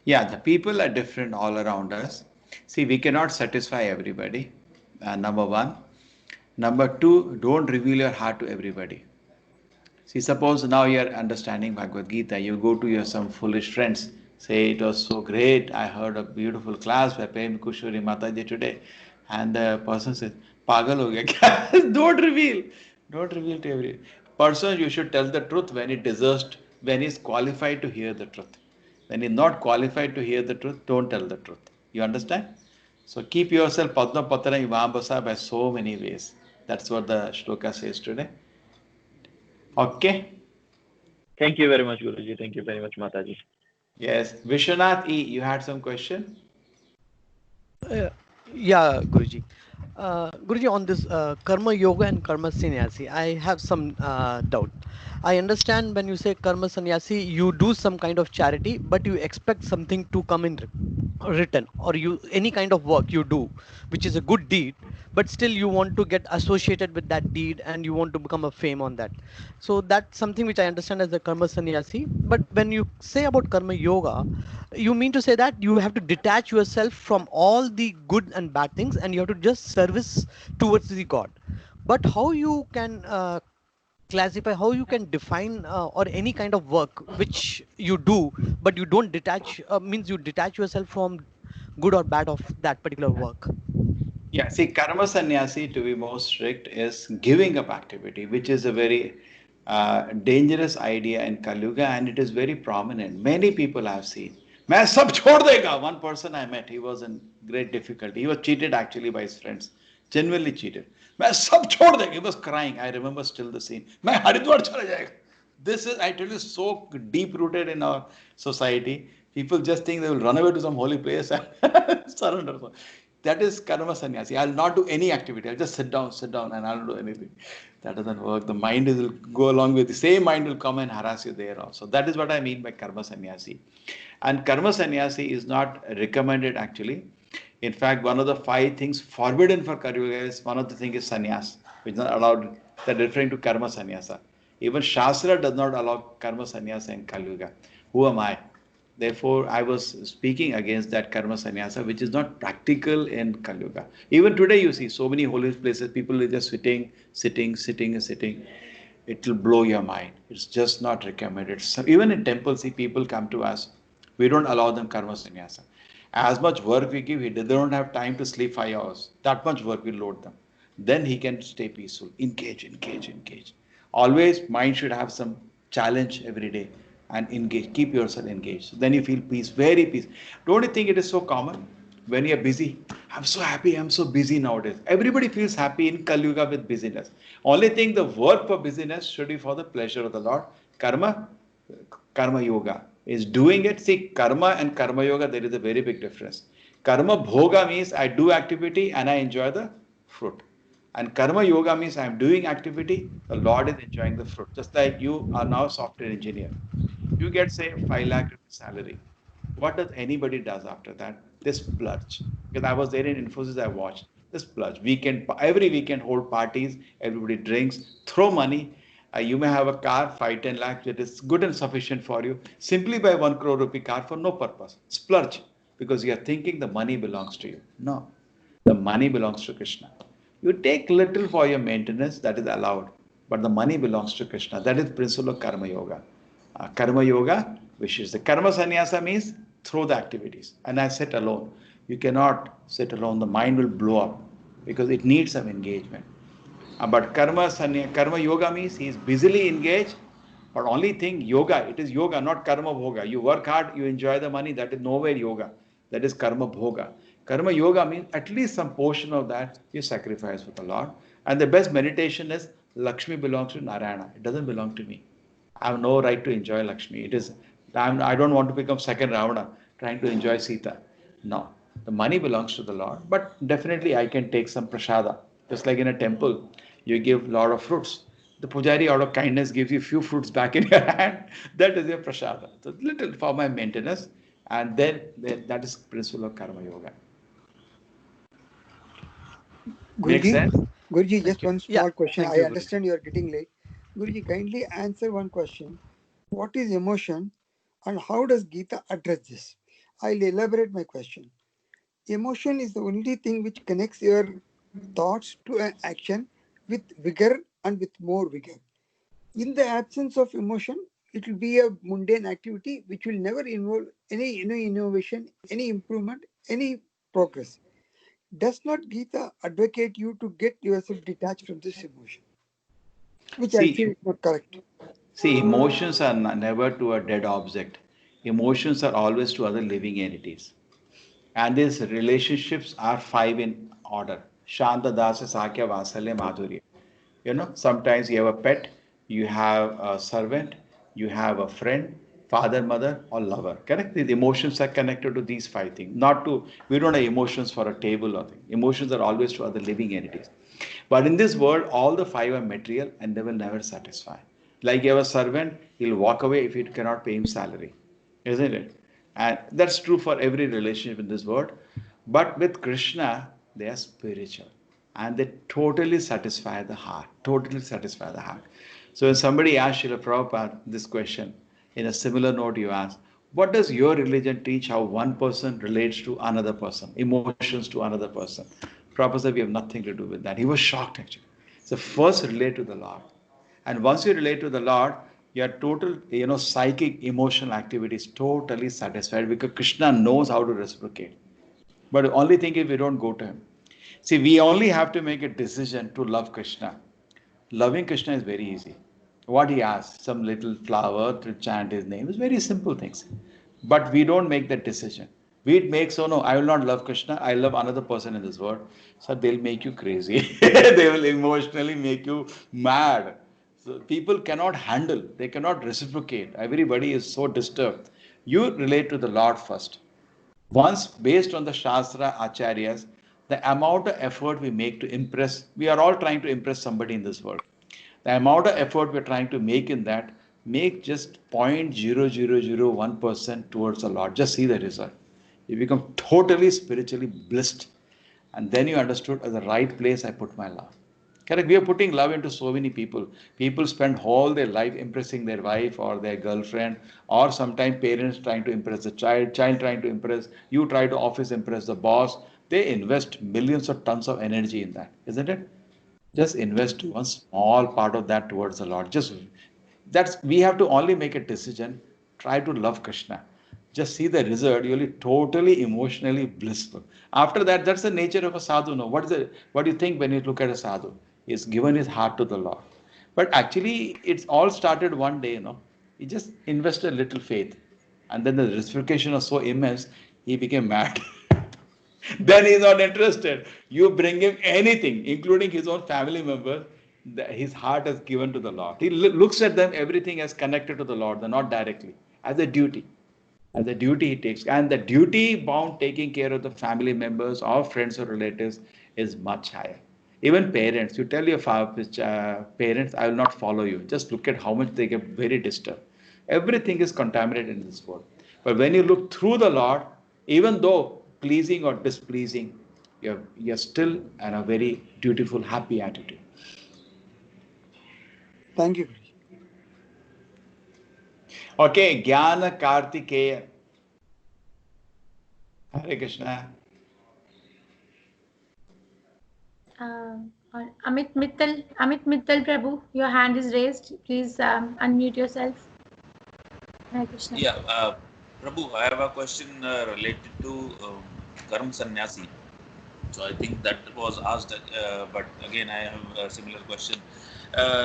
Yeah, the people are different all around us. See, we cannot satisfy everybody. Number one. Number two, don't reveal your heart to everybody. See, suppose now you're understanding Bhagavad Gita, you go to some foolish friends, say it was so great, I heard a beautiful class by Prem Kushori Mataji today, and the person says, Pagal ho gaya. Don't reveal to every person. You should tell the truth when it deserves, when he's qualified to hear the truth. When he's not qualified to hear the truth, don't tell the truth. You understand? So keep yourself Padma Patra Ivambasa by so many ways. That's what the shloka says today. Okay. Thank you very much, Guruji. Thank you very much, Mataji. Yes. Vishwanath E, you had some question? Yeah, Guruji. Guruji, on this karma yoga and karma sannyasi, I have some doubt. I understand when you say karma sannyasi, you do some kind of charity, but you expect something to come in return, or any kind of work you do, which is a good deed, but still you want to get associated with that deed and you want to become a fame on that. So that's something which I understand as the karma sannyasi. But when you say about karma yoga, you mean to say that you have to detach yourself from all the good and bad things and you have to just service towards the God. But how you can classify, how you can define or any kind of work which you do, but you don't detach, means you detach yourself from good or bad of that particular work? Yeah, see, karma sannyasi, to be more strict, is giving up activity, which is a very dangerous idea in Kali Yuga, and it is very prominent. Many people have seen. मैं सब छोड़ देगा. One person I met, he was in great difficulty. He was cheated actually by his friends. genuinely cheated. मैं सब छोड़ देंगे. He was crying. I remember still the scene. मैं हरिद्वार चला जाएगा. This is, I tell you, so deep rooted in our society. People just think they will run away to some holy place and surrender. That is karma sannyasi. I'll not do any activity. I'll just sit down, and I'll do anything. That doesn't work. The mind will go along with the same mind will come and harass you there also. That is what I mean by karma sannyasi. And karma sannyasi is not recommended actually. In fact, one of the 5 things forbidden for Kali Yuga is one of the things is sannyas, which is not allowed. That referring to karma sannyasa. Even Shastra does not allow karma sannyasa in Kali Yuga. Who am I? Therefore, I was speaking against that karma sannyasa, which is not practical in Kali Yuga. Even today, you see so many holy places, people are just sitting. It will blow your mind. It's just not recommended. So even in temples, see people come to us, we don't allow them karma sannyasa. As much work we give, they don't have time to sleep 5 hours. That much work we load them. Then he can stay peaceful. Engage. Always mind should have some challenge every day and engage. Keep yourself engaged. So then you feel peace, very peace. Don't you think it is so common? When you're busy, I'm so happy, I'm so busy nowadays. Everybody feels happy in Kali Yuga with busyness. Only thing, the work for busyness should be for the pleasure of the Lord. Karma yoga is doing it. See, karma and karma yoga, there is a very big difference. Karma bhoga means I do activity and I enjoy the fruit. And karma yoga means I am doing activity, the Lord is enjoying the fruit. Just like you are now a software engineer. You get, say, 5 lakh rupees salary. What does anybody does after that? They splurge. Because I was there in Infosys, I watched. They splurge. Every weekend hold parties, everybody drinks, throw money. You may have a car, 5-10 lakhs, that is good and sufficient for you. Simply buy 1 crore rupee car for no purpose. Splurge. Because you are thinking the money belongs to you. No. The money belongs to Krishna. You take little for your maintenance, that is allowed. But the money belongs to Krishna. That is the principle of karma yoga. Karma yoga, which is the karma sannyasa, means through the activities. And I sit alone. You cannot sit alone. The mind will blow up because it needs some engagement. But karma yoga means he is busily engaged. But only thing, yoga, it is yoga, not karma bhoga. You work hard, you enjoy the money, that is nowhere yoga. That is karma bhoga. Karma yoga means at least some portion of that you sacrifice for the Lord. And the best meditation is Lakshmi belongs to Narayana. It doesn't belong to me. I have no right to enjoy Lakshmi. I don't want to become second Ravana trying to enjoy Sita. No. The money belongs to the Lord. But definitely I can take some prasada. Just like in a temple, you give a lot of fruits. The pujari out of kindness gives you few fruits back in your hand. That is your prasada. So little for my maintenance. And then that is principle of karma yoga. Make sense? Guruji, just one small question. Thank you, I understand you are getting late. Guruji, kindly answer one question. What is emotion and how does Gita address this? I'll elaborate my question. Emotion is the only thing which connects your thoughts to an action with vigor and with more vigor. In the absence of emotion, it will be a mundane activity which will never involve any innovation, any improvement, any progress. Does not Gita advocate you to get yourself detached from this emotion? Which I feel is not correct. See, emotions are never to a dead object. Emotions are always to other living entities. And these relationships are 5 in order. Shanta, Dasa, Sakya, Vasalya, Madhurya. Sometimes you have a pet, you have a servant, you have a friend, father, mother, or lover. Correct? The emotions are connected to these 5 things. We don't have emotions for a table or thing. Emotions are always to other living entities. But in this world, all the 5 are material and they will never satisfy. Like you have a servant, he'll walk away if you cannot pay him salary. Isn't it? And that's true for every relationship in this world. But with Krishna, they are spiritual. And they totally satisfy the heart. Totally satisfy the heart. So when somebody asks Srila Prabhupada this question, in a similar note you ask, what does your religion teach how one person relates to another person, emotions to another person? Prabhupada said, we have nothing to do with that. He was shocked actually. So first relate to the Lord. And once you relate to the Lord, your total, psychic, emotional activity is totally satisfied because Krishna knows how to reciprocate. But the only thing is we don't go to him. See, we only have to make a decision to love Krishna. Loving Krishna is very easy. What he asks, some little flower to chant his name, is very simple things. But we don't make that decision. We make so no, I will not love Krishna, I love another person in this world. So they'll make you crazy. They will emotionally make you mad. So people cannot handle, they cannot reciprocate. Everybody is so disturbed. You relate to the Lord first. Once, based on the Shastra Acharyas, the amount of effort we make to impress, we are all trying to impress somebody in this world. The amount of effort we're trying to make in that, make just 0.0001% towards the Lord. Just see the result. You become totally spiritually blissed. And then you understood at the right place I put my love. Correct. We are putting love into so many people. People spend all their life impressing their wife or their girlfriend, or sometimes parents trying to impress the child trying to impress, you try to office impress the boss. They invest millions of tons of energy in that, isn't it? Just invest one small part of that towards the Lord. Just that's we have to only make a decision. Try to love Krishna. Just see the result. You'll be totally emotionally blissful. After that, that's the nature of a sadhu. No, what do you think when you look at a sadhu? He's given his heart to the Lord. But actually, it's all started one day. He just invested a little faith, and then the reciprocation was so immense, he became mad. Then he's not interested. You bring him anything, including his own family members, his heart is given to the Lord. He looks at them, everything as connected to the Lord, not directly, as a duty. As a duty he takes. And the duty bound taking care of the family members or friends or relatives is much higher. Even parents, you tell your parents, I will not follow you. Just look at how much they get very disturbed. Everything is contaminated in this world. But when you look through the Lord, even though pleasing or displeasing, you're still in a very dutiful, happy attitude. Thank you. Okay, Jnana Kartikeya. Hare Krishna. Amit Mittal Prabhu, your hand is raised. Please unmute yourself. Hare Krishna. Yeah, Prabhu, I have a question related to Karma Sannyasi. So I think that was asked, but again, I have a similar question.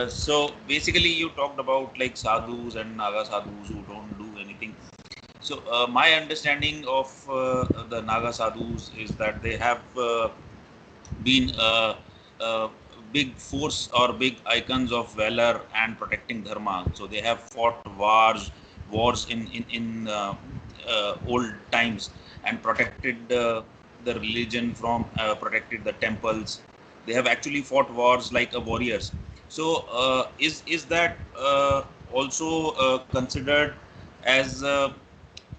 So basically, you talked about like sadhus and Naga sadhus who don't do anything. So my understanding of the Naga sadhus is that they have been big force or big icons of valor and protecting dharma. So they have fought wars in old times and protected the religion from protected the temples. They have actually fought wars like warriors. So is that also considered as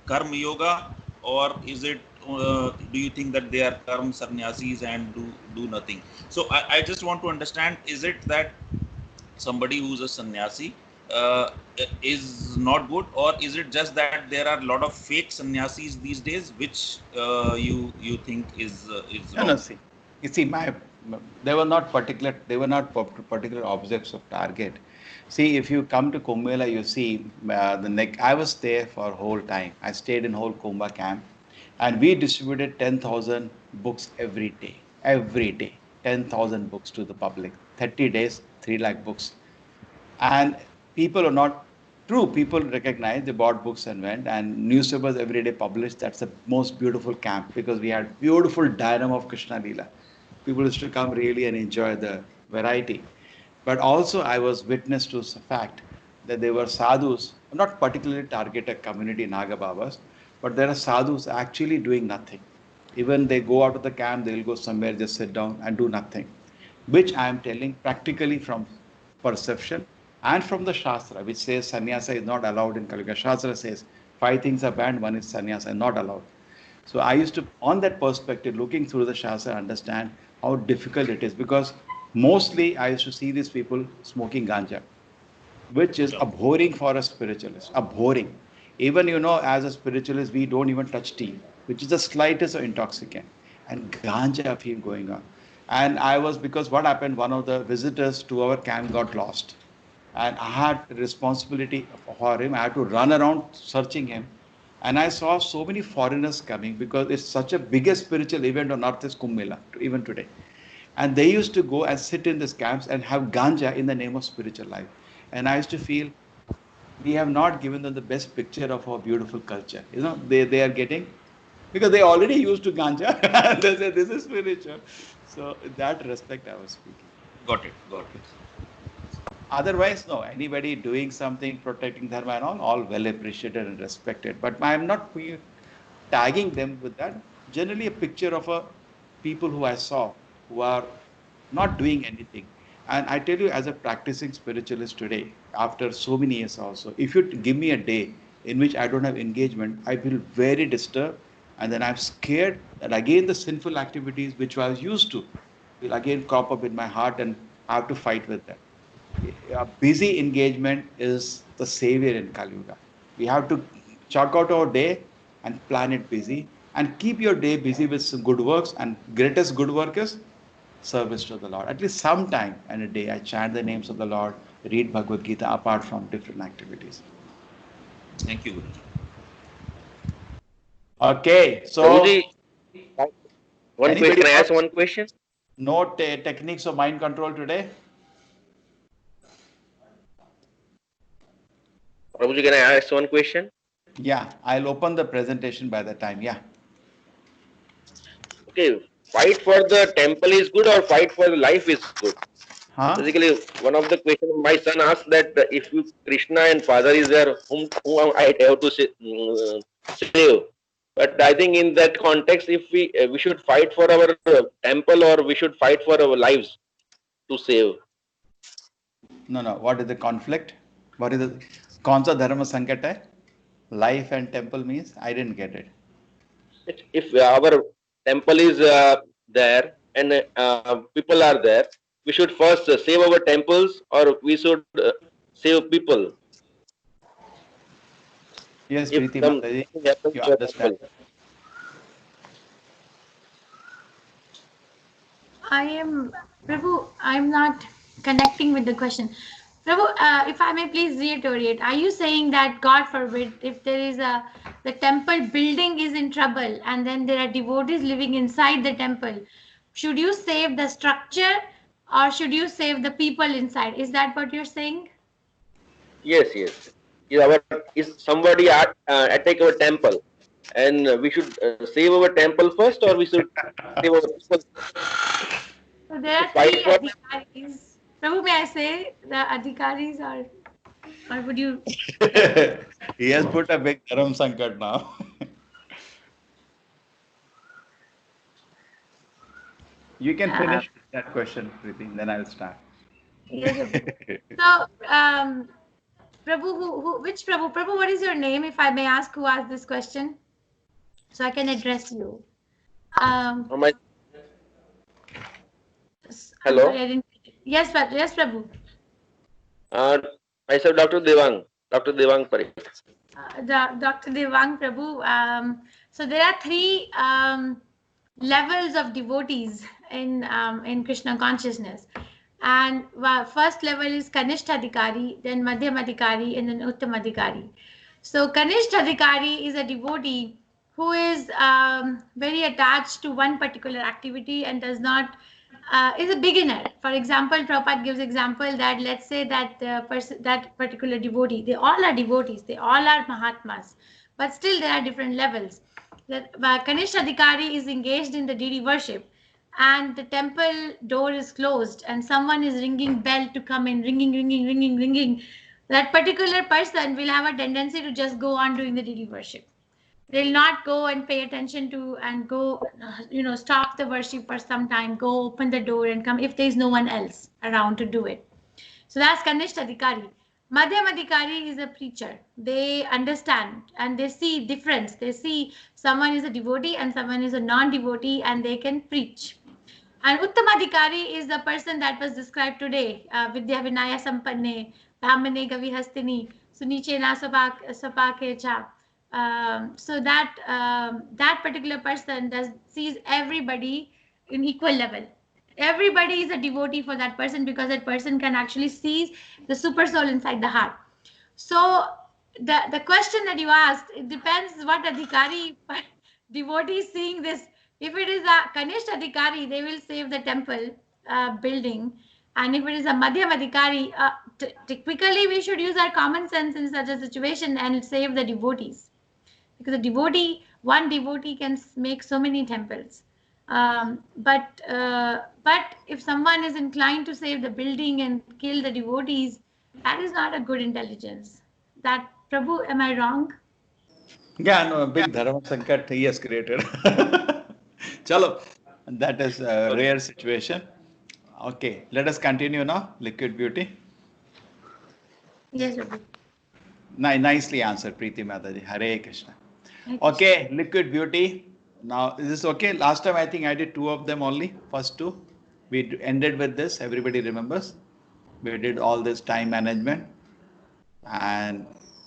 karma yoga, or is it do you think that they are karma sannyasis and do nothing? So I just want to understand, is it that somebody who's a sannyasi is not good, or is it just that there are a lot of fake sannyasis these days which you think is wrong? No, see. You see, they were not particular objects of target. See, if you come to Kumbh Mela, you see I was there for whole time. I stayed in whole Kumbh camp, and we distributed 10,000 books every day. Every day, 10,000 books to the public. 30 days, 3 lakh books. And people are not true. People recognize, they bought books and went, and newspapers every day published. That's the most beautiful camp, because we had beautiful dynamo of Krishna Leela. People used to come really and enjoy the variety. But also I was witness to the fact that there were sadhus, not particularly targeted community Naga Babas, but there are sadhus actually doing nothing. Even they go out of the camp, they will go somewhere, just sit down and do nothing. Which I am telling practically from perception and from the Shastra, which says sannyasa is not allowed in Kali Yuga. Shastra says 5 things are banned, one is sannyasa, not allowed. So I used to, on that perspective, looking through the Shastra, understand how difficult it is, because mostly I used to see these people smoking ganja, which is abhorring for a spiritualist, abhorring. Even, as a spiritualist, we don't even touch tea, which is the slightest of intoxicant, and ganja film going on. And because what happened, one of the visitors to our camp got lost, and I had responsibility for him. I had to run around searching him. And I saw so many foreigners coming, because it's such a biggest spiritual event on earth is Kumbh Mela, even today. And they used to go and sit in these camps and have ganja in the name of spiritual life. And I used to feel we have not given them the best picture of our beautiful culture. They are getting because they already used to ganja. They say this is spiritual. So in that respect, I was speaking. Got it. Got it. Otherwise, no, anybody doing something, protecting dharma and all well appreciated and respected. But I'm not tagging them with that. Generally, a picture of a people who I saw who are not doing anything. And I tell you, as a practicing spiritualist today, after so many years also, if you give me a day in which I don't have engagement, I feel very disturbed. And then I'm scared that again the sinful activities which I was used to will again crop up in my heart and I have to fight with them. A busy engagement is the savior in Kali Yuga. We have to chalk out our day and plan it busy and keep your day busy with some good works, and greatest good work is service to the Lord. At least some time in a day I chant the names of the Lord, read Bhagavad Gita apart from different activities. Thank you, Guruji. Okay, so Prabhuji, one anybody question. Can I ask else? one question? No techniques of mind control today? Prabhuji, can I ask one question? Yeah, I'll open the presentation by the time. Yeah. Okay, fight for the temple is good or fight for the life is good? Huh? Basically, one of the questions my son asked that if you, Krishna and Father is there, whom I have to save? But I think in that context, if we should fight for our temple or we should fight for our lives to save. No. What is the conflict? What is the kaunsa dharma sankat hai? Life and temple means? I didn't get it. If our temple is there and people are there, we should first save our temples or we should save people. Yes, If Preeti some Mataji, happens you to a understand. temple. I am, Prabhu, I'm not connecting with the question. Prabhu, if I may please reiterate, are you saying that God forbid if there is the temple building is in trouble and then there are devotees living inside the temple, should you save the structure or should you save the people inside? Is that what you're saying? Yes. Is somebody attack our temple, and we should save our temple first, or we should save our people? So there are Fight three for adhikaris. Prabhu, may I say the adhikaris or would you? He has put a big dharam sankat now. You can finish that question, Preeti, then I'll start. Yes, so, Prabhu, which Prabhu? Prabhu, what is your name, if I may ask who asked this question? So I can address you. my I'm hello. sorry, I didn't. Yes, Prabhu. Myself, Dr. Devang Parikh. Dr. Devang Prabhu. So there are three levels of devotees in Krishna consciousness. And first level is Kanishta Adhikari, then Madhyam Adhikari, and then Uttam Adhikari. So Kanishta Adhikari is a devotee who is very attached to one particular activity and does not is a beginner. For example, Prabhupada gives example that let's say that that particular devotee, they all are devotees, they all are Mahatmas, but still there are different levels. That Kanishta Adhikari is engaged in the deity worship, and the temple door is closed, and someone is ringing bell to come in, ringing. That particular person will have a tendency to just go on doing the deity worship. They'll not go and pay attention to and go, stop the worship for some time, go open the door and come if there's no one else around to do it. So that's Kanishta Adhikari. Madhyam Adhikari is a preacher. They understand and they see difference. They see someone is a devotee and someone is a non-devotee and they can preach. And Uttamadhikari is the person that was described today. Vidya Vinaya Sampanne, Brahmane Gavi Hastini, Suniche Na Sapake Cha. So that particular person sees everybody in equal level. Everybody is a devotee for that person because that person can actually see the super soul inside the heart. So the question that you asked, it depends what adhikari devotee is seeing this. If it is a Kanishta Adhikari, they will save the temple building. And if it is a Madhyam Adhikari, typically we should use our common sense in such a situation and save the devotees. Because the devotee one devotee can make so many temples. But if someone is inclined to save the building and kill the devotees, that is not a good intelligence. That Prabhu, am I wrong? Yeah, no, a big dharma sankat he has created. Chalo, that is a rare situation. Okay, let us continue now. Liquid beauty. Yes, Prabhu. Nicely answered, Preeti Mataji. Hare Krishna. Hare Krishna. Okay, liquid beauty. Now, is this okay? Last time I think I did two of them only. First two. We ended with this. Everybody remembers. We did all this time management, and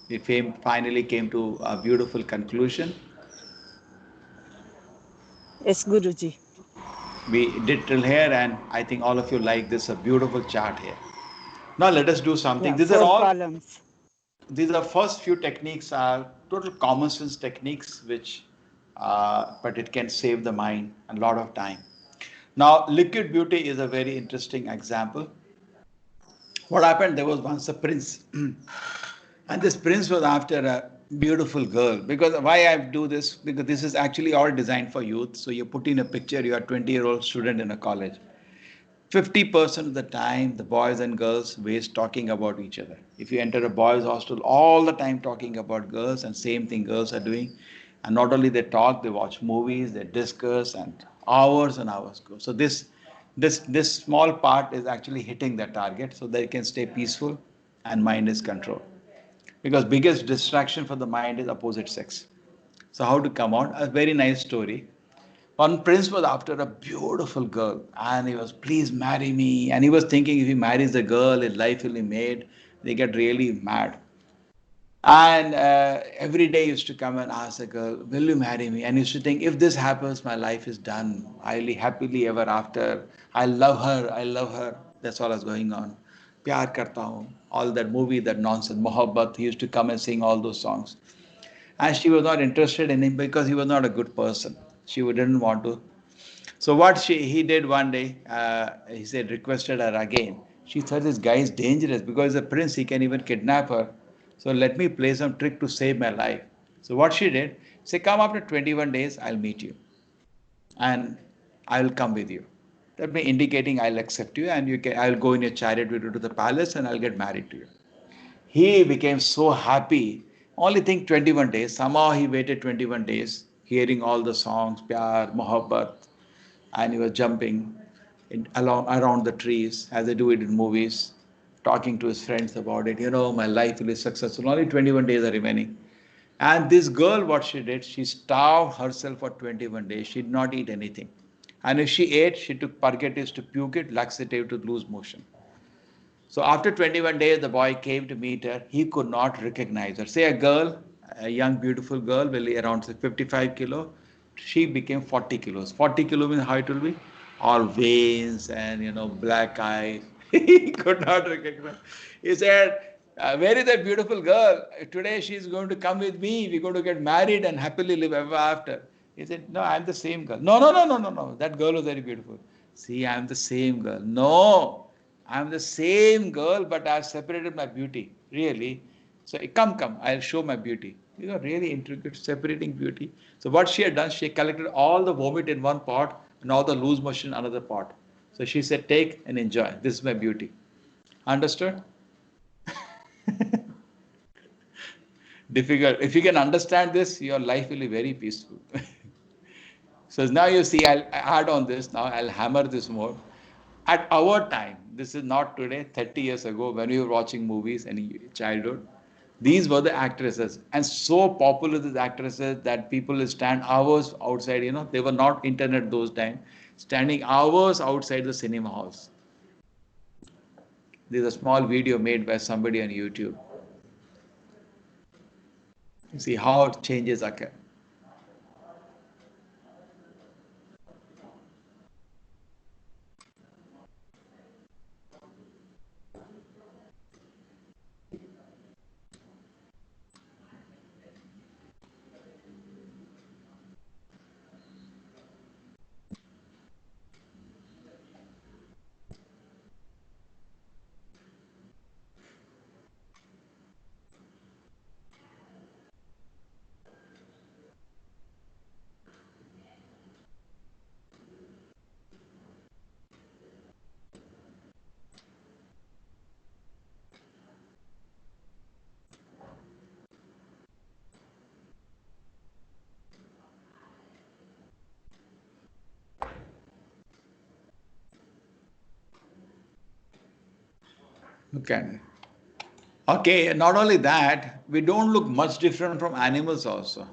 we finally came to a beautiful conclusion. Yes, Guruji. We did till here, and I think all of you like this. A beautiful chart here. Now let us do something. Yeah, 4 columns. These are first few techniques are total common sense techniques, which but it can save the mind a lot of time. Now, liquid beauty is a very interesting example. What happened? There was once a prince, and this prince was after a beautiful girl. Because why I do this? Because this is actually all designed for youth. So you put in a picture, you are a 20-year-old student in a college. 50% of the time, the boys and girls waste talking about each other. If you enter a boys' hostel, all the time talking about girls, and same thing girls are doing. And not only they talk, they watch movies, they discuss, and hours go. So this small part is actually hitting the target, so they can stay peaceful and mind is controlled. Because biggest distraction for the mind is opposite sex. So how to come out? A very nice story. One prince was after a beautiful girl and he was, please marry me. And he was thinking if he marries the girl, his life will be made. They get really mad. And every day he used to come and ask the girl, will you marry me? And he used to think, if this happens, my life is done. I'll be happily ever after. I love her. I love her. That's all was going on. Pyar karta hu. All that movie, that nonsense, Mohabbat. He used to come and sing all those songs. And she was not interested in him because he was not a good person. She didn't want to. So what he did one day, he said, requested her again. She thought this guy is dangerous because he's a prince, he can even kidnap her. So let me play some trick to save my life. So what she did, say, come after 21 days, I'll meet you. And I will come with you. That means indicating I'll accept you and I'll go in your chariot with you to the palace and I'll get married to you. He became so happy. Only think 21 days. Somehow he waited 21 days, hearing all the songs, Pyar, Mohabbat, and he was jumping around the trees as they do it in movies, talking to his friends about it. You know, my life will be successful. Only 21 days are remaining. And this girl, what she did, she starved herself for 21 days. She did not eat anything. And if she ate, she took purgatives to puke it, laxative to lose motion. So after 21 days, the boy came to meet her. He could not recognize her. Say a girl, a young, beautiful girl, will be around 55 kilo. She became 40 kilos. 40 kilo means how it will be? All veins and, black eyes. He could not recognize. He said, where is that beautiful girl? Today she is going to come with me. We're going to get married and happily live ever after. He said, no, I'm the same girl. No, no, no, no, no, no. That girl was very beautiful. See, I'm the same girl. No. I'm the same girl, but I've separated my beauty. Really? So come, I'll show my beauty. Really intricate, separating beauty. So what she had done, she collected all the vomit in one pot and all the loose motion in another pot. So she said, take and enjoy. This is my beauty. Understood? Difficult. If you can understand this, your life will be very peaceful. So now you see, I'll add on this now, I'll hammer this more. At our time, this is not today, 30 years ago, when we were watching movies in childhood, these were the actresses. And so popular these actresses that people will stand hours outside, they were not internet those times, standing hours outside the cinema halls. There's a small video made by somebody on YouTube. You see how changes occur. Okay. Okay, not only that, we don't look much different from animals also.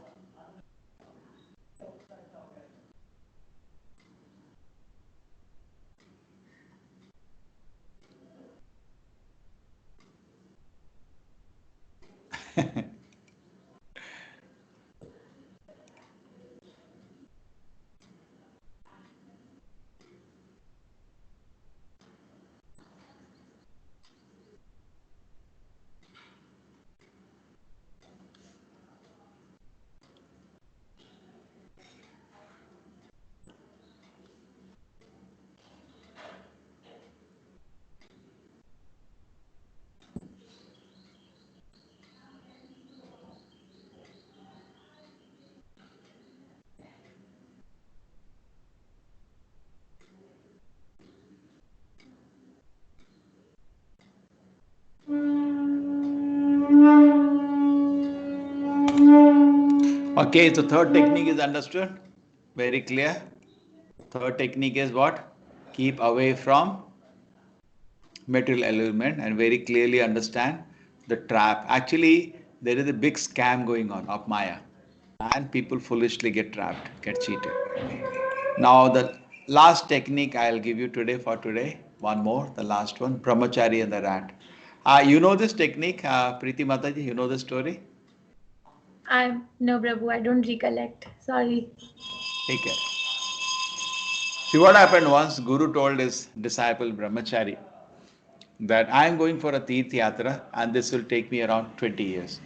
Okay, so third technique is understood. Very clear. Third technique is what? Keep away from material element and very clearly understand the trap. Actually, there is a big scam going on of Maya, and people foolishly get trapped, get cheated. Now, the last technique I'll give you today for today, one more, the last one, Brahmachari and the rat. You know this technique, Preeti Mataji, you know the story? No, Prabhu, I don't recollect. Sorry. Take care. See what happened once, Guru told his disciple Brahmachari that I am going for a Tirth Yatra and this will take me around 20 years.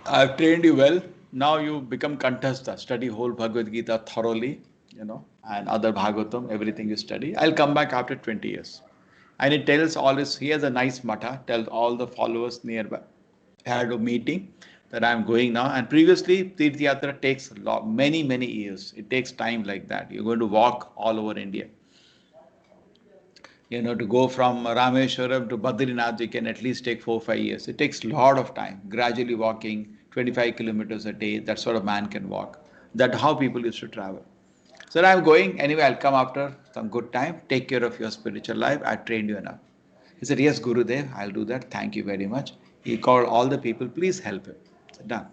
I've trained you well. Now you become Kanthastha, study whole Bhagavad Gita thoroughly, and other Bhagavatam, everything you study. I'll come back after 20 years. And he tells all his, he has a nice matha, tells all the followers nearby, had a meeting that I'm going now. And previously, Tirth Yatra takes many, many years. It takes time like that. You're going to walk all over India. To go from Rameshwaram to Badrinath, you can at least take 4-5 years. It takes a lot of time, gradually walking 25 kilometers a day. That sort of man can walk. That's how people used to travel. So I'm going. Anyway, I'll come after some good time. Take care of your spiritual life. I trained you enough. He said, yes, Gurudev, I'll do that. Thank you very much. He called all the people, please help him. I said, done.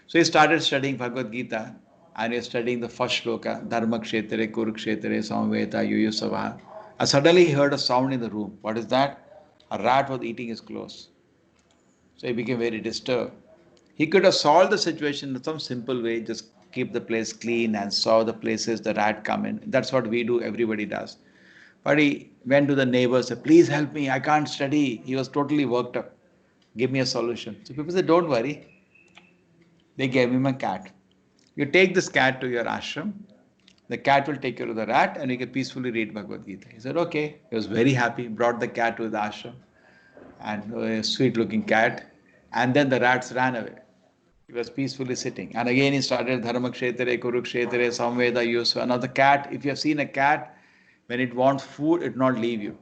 So he started studying Bhagavad Gita and he was studying the first shloka, Dharma Kshetre, Kurukshetre, Samveta, Yuyusava. And suddenly he heard a sound in the room. What is that? A rat was eating his clothes. So he became very disturbed. He could have solved the situation in some simple way, just keep the place clean and saw the places the rat come in. That's what we do, everybody does. But he went to the neighbors, said, please help me, I can't study. He was totally worked up. Give me a solution. So people said, don't worry. They gave him a cat. You take this cat to your ashram, the cat will take care of the rat and you can peacefully read Bhagavad Gita. He said, okay. He was very happy, brought the cat to the ashram and a sweet looking cat. And then the rats ran away. He was peacefully sitting. And again he started Dharma Kshetre, Kurukshetre, Samveda, Yusva. Now the cat, if you have seen a cat, when it wants food, it will not leave you.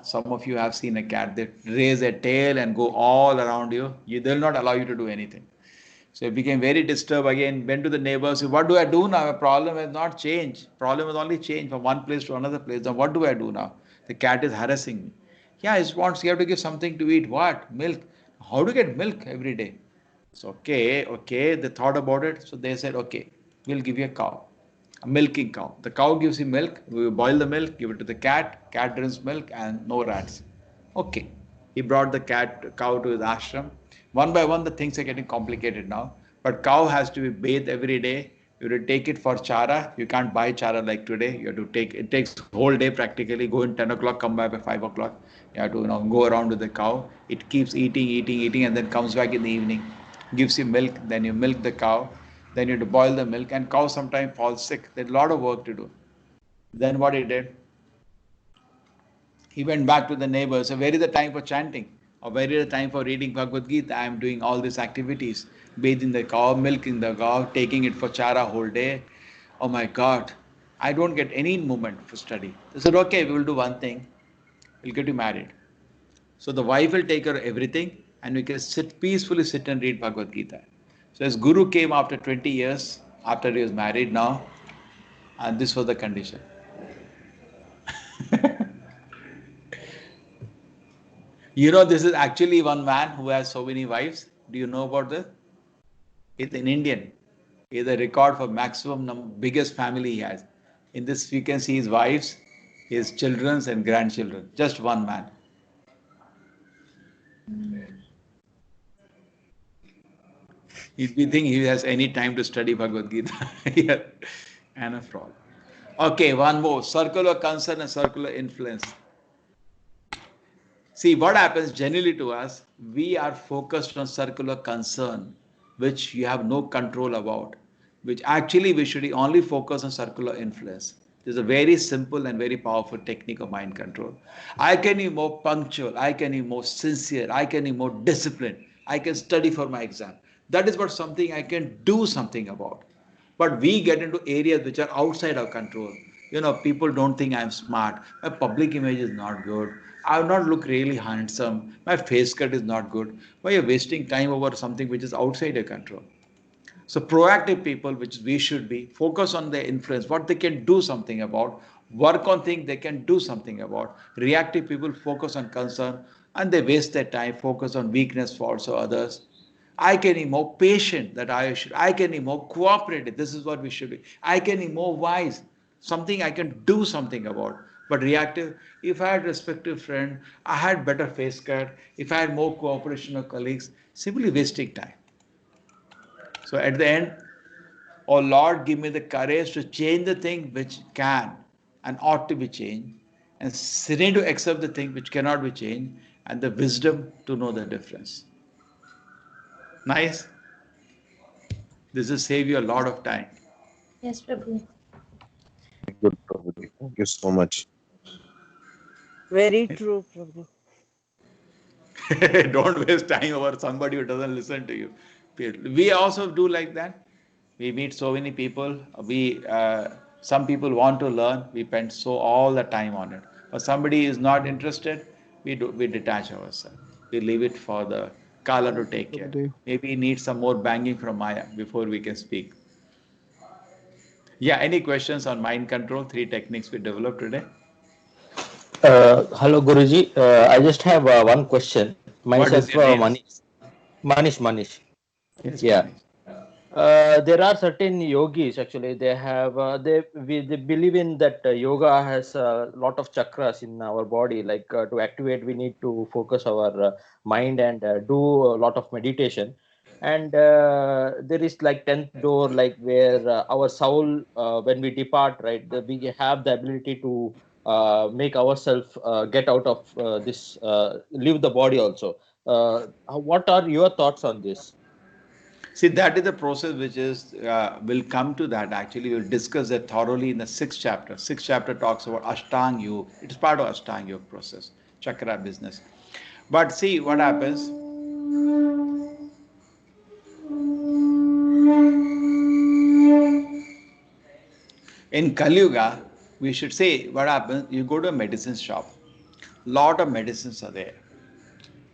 Some of you have seen a cat. They raise their tail and go all around you. They'll not allow you to do anything. So he became very disturbed again, went to the neighbors, said, what do I do now? A problem has not changed. Problem has only changed from one place to another place. Then what do I do now? The cat is harassing me. Yeah, it wants, you have to give something to eat. What? Milk. How to get milk every day? So, okay. They thought about it. So they said, okay, we'll give you a cow, a milking cow. The cow gives you milk. We will boil the milk, give it to the cat. Cat drinks milk and no rats. Okay. He brought the cow to his ashram. One by one, the things are getting complicated now. But cow has to be bathed every day. You have to take it for chara. You can't buy chara like today. You have to take, it takes whole day practically. Go in 10 o'clock, come back by 5 o'clock. You have to go around with the cow. It keeps eating, and then comes back in the evening. Gives you milk, then you milk the cow. Then you have to boil the milk. And cow sometimes falls sick. There's a lot of work to do. Then what he did? He went back to the neighbors. So where is the time for chanting? Or where is the time for reading Bhagavad Gita? I am doing all these activities. Bathing the cow, milking the cow, taking it for chara whole day. Oh my God. I don't get any moment for study. They said, okay, we will do one thing. We'll get you married. So the wife will take care of everything and we can peacefully sit and read Bhagavad Gita. So as Guru came after 20 years, after he was married now, and this was the condition. You know, this is actually one man who has so many wives. Do you know about this? It's an Indian. He has a record for biggest family he has. In this, we can see his wives, his children, and grandchildren. Just one man. If we think he has any time to study Bhagavad Gita, yeah, and a fraud. Okay, one more. Circular concern and circular influence. See, what happens generally to us, we are focused on circular concern, which you have no control about, which actually we should only focus on circular influence. This is a very simple and very powerful technique of mind control. I can be more punctual, I can be more sincere, I can be more disciplined, I can study for my exam. That is what something I can do something about. But we get into areas which are outside our control. You know, people don't think I'm smart. My public image is not good. I will not look really handsome. My face cut is not good. Why you're wasting time over something which is outside your control? So proactive people, which we should be, focus on their influence, what they can do something about, work on things they can do something about. Reactive people focus on concern and they waste their time, focus on weakness, faults or others. I can be more patient that I can be more cooperative. This is what we should be. I can be more wise. Something I can do something about. But reactive, if I had respective friend, I had better face cut, if I had more cooperation of colleagues, simply wasting time. So at the end, oh Lord, give me the courage to change the thing which can and ought to be changed, and serenity to accept the thing which cannot be changed, and the wisdom to know the difference. Nice. This will save you a lot of time. Yes, Prabhu. Good, Prabhuji. Thank you so much. Very true, Prabhu. Don't waste time over somebody who doesn't listen to you. We also do like that. We meet so many people. Some people want to learn. We spend all the time on it. But somebody is not interested. We detach ourselves. We leave it for the Kala to take care. Maybe he needs some more banging from Maya before we can speak. Yeah. Any questions on mind control? 3 techniques we developed today. Hello, Guruji. I just have one question. Myself, Manish. Yes, Yeah. There are certain yogis actually. They have they believe in that yoga has a lot of chakras in our body. Like to activate, we need to focus our mind and do a lot of meditation. And there is like 10th door, like where our soul, when we depart, right, we have the ability to make ourselves get out of this, leave the body also. What are your thoughts on this? See, that is the process which is, will come to that. Actually, we'll discuss that thoroughly in the 6th chapter. 6th chapter talks about Ashtang Yoga. It is part of Ashtang Yoga process, chakra business. But see what happens. In Kali Yuga, we should say what happens. You go to a medicine shop. Lot of medicines are there.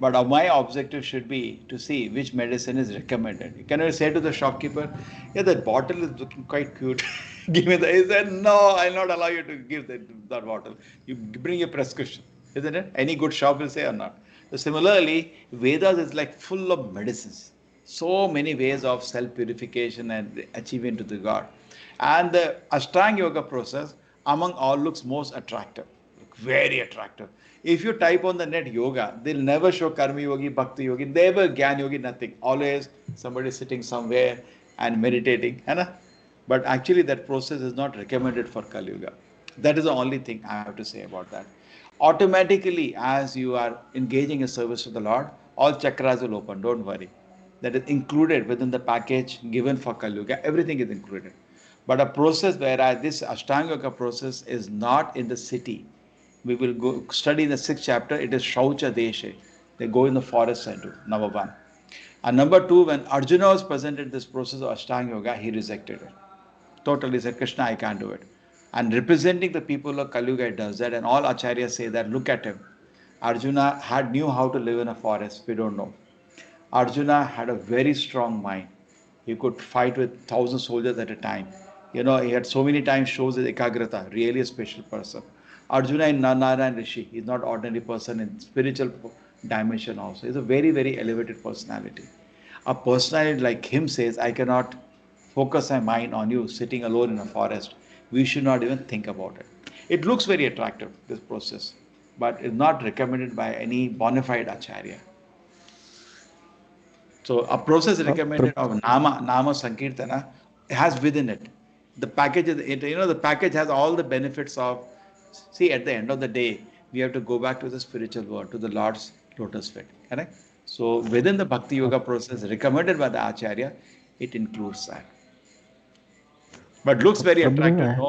But my objective should be to see which medicine is recommended. Can I say to the shopkeeper, yeah, that bottle is looking quite cute. Give me that. He said, no, I'll not allow you to give that bottle. You bring a prescription. Isn't it? Any good shop will say or not. So similarly, Vedas is like full of medicines. So many ways of self-purification and achievement to the God. And the Ashtanga Yoga process, among all, looks most attractive. Very attractive. If you type on the net yoga, they'll never show Karma Yogi, Bhakti Yogi, never Gyan Yogi, nothing. Always somebody sitting somewhere and meditating. But actually that process is not recommended for Kali Yuga. That is the only thing I have to say about that. Automatically, as you are engaging in service to the Lord, all chakras will open, don't worry. That is included within the package given for Kali Yuga. Everything is included. But a process whereas this Ashtanga Yoga process is not in the city. We will go study in the 6th chapter. It is Shaucha Deshe. They go in the forest and do, number 1. And number 2, when Arjuna was presented this process of Ashtanga Yoga, he rejected it. Totally said, Krishna, I can't do it. And representing the people of Kali Yuga does that. And all acharyas say that, look at him. Arjuna knew how to live in a forest. We don't know. Arjuna had a very strong mind. He could fight with 1,000 soldiers at a time. He had so many times shows his ekagrata, really a special person. Arjuna in Narayan Rishi, he's not ordinary person in spiritual dimension also. He's a very, very elevated personality. A personality like him says, I cannot focus my mind on you sitting alone in a forest. We should not even think about it. It looks very attractive, this process, but is not recommended by any bona fide acharya. So a process recommended of Nama Sankirtana has within it. The package, the package has all the benefits of, see, at the end of the day, we have to go back to the spiritual world, to the Lord's lotus feet. Correct? So within the Bhakti Yoga process recommended by the Acharya, it includes that. But looks very attractive. No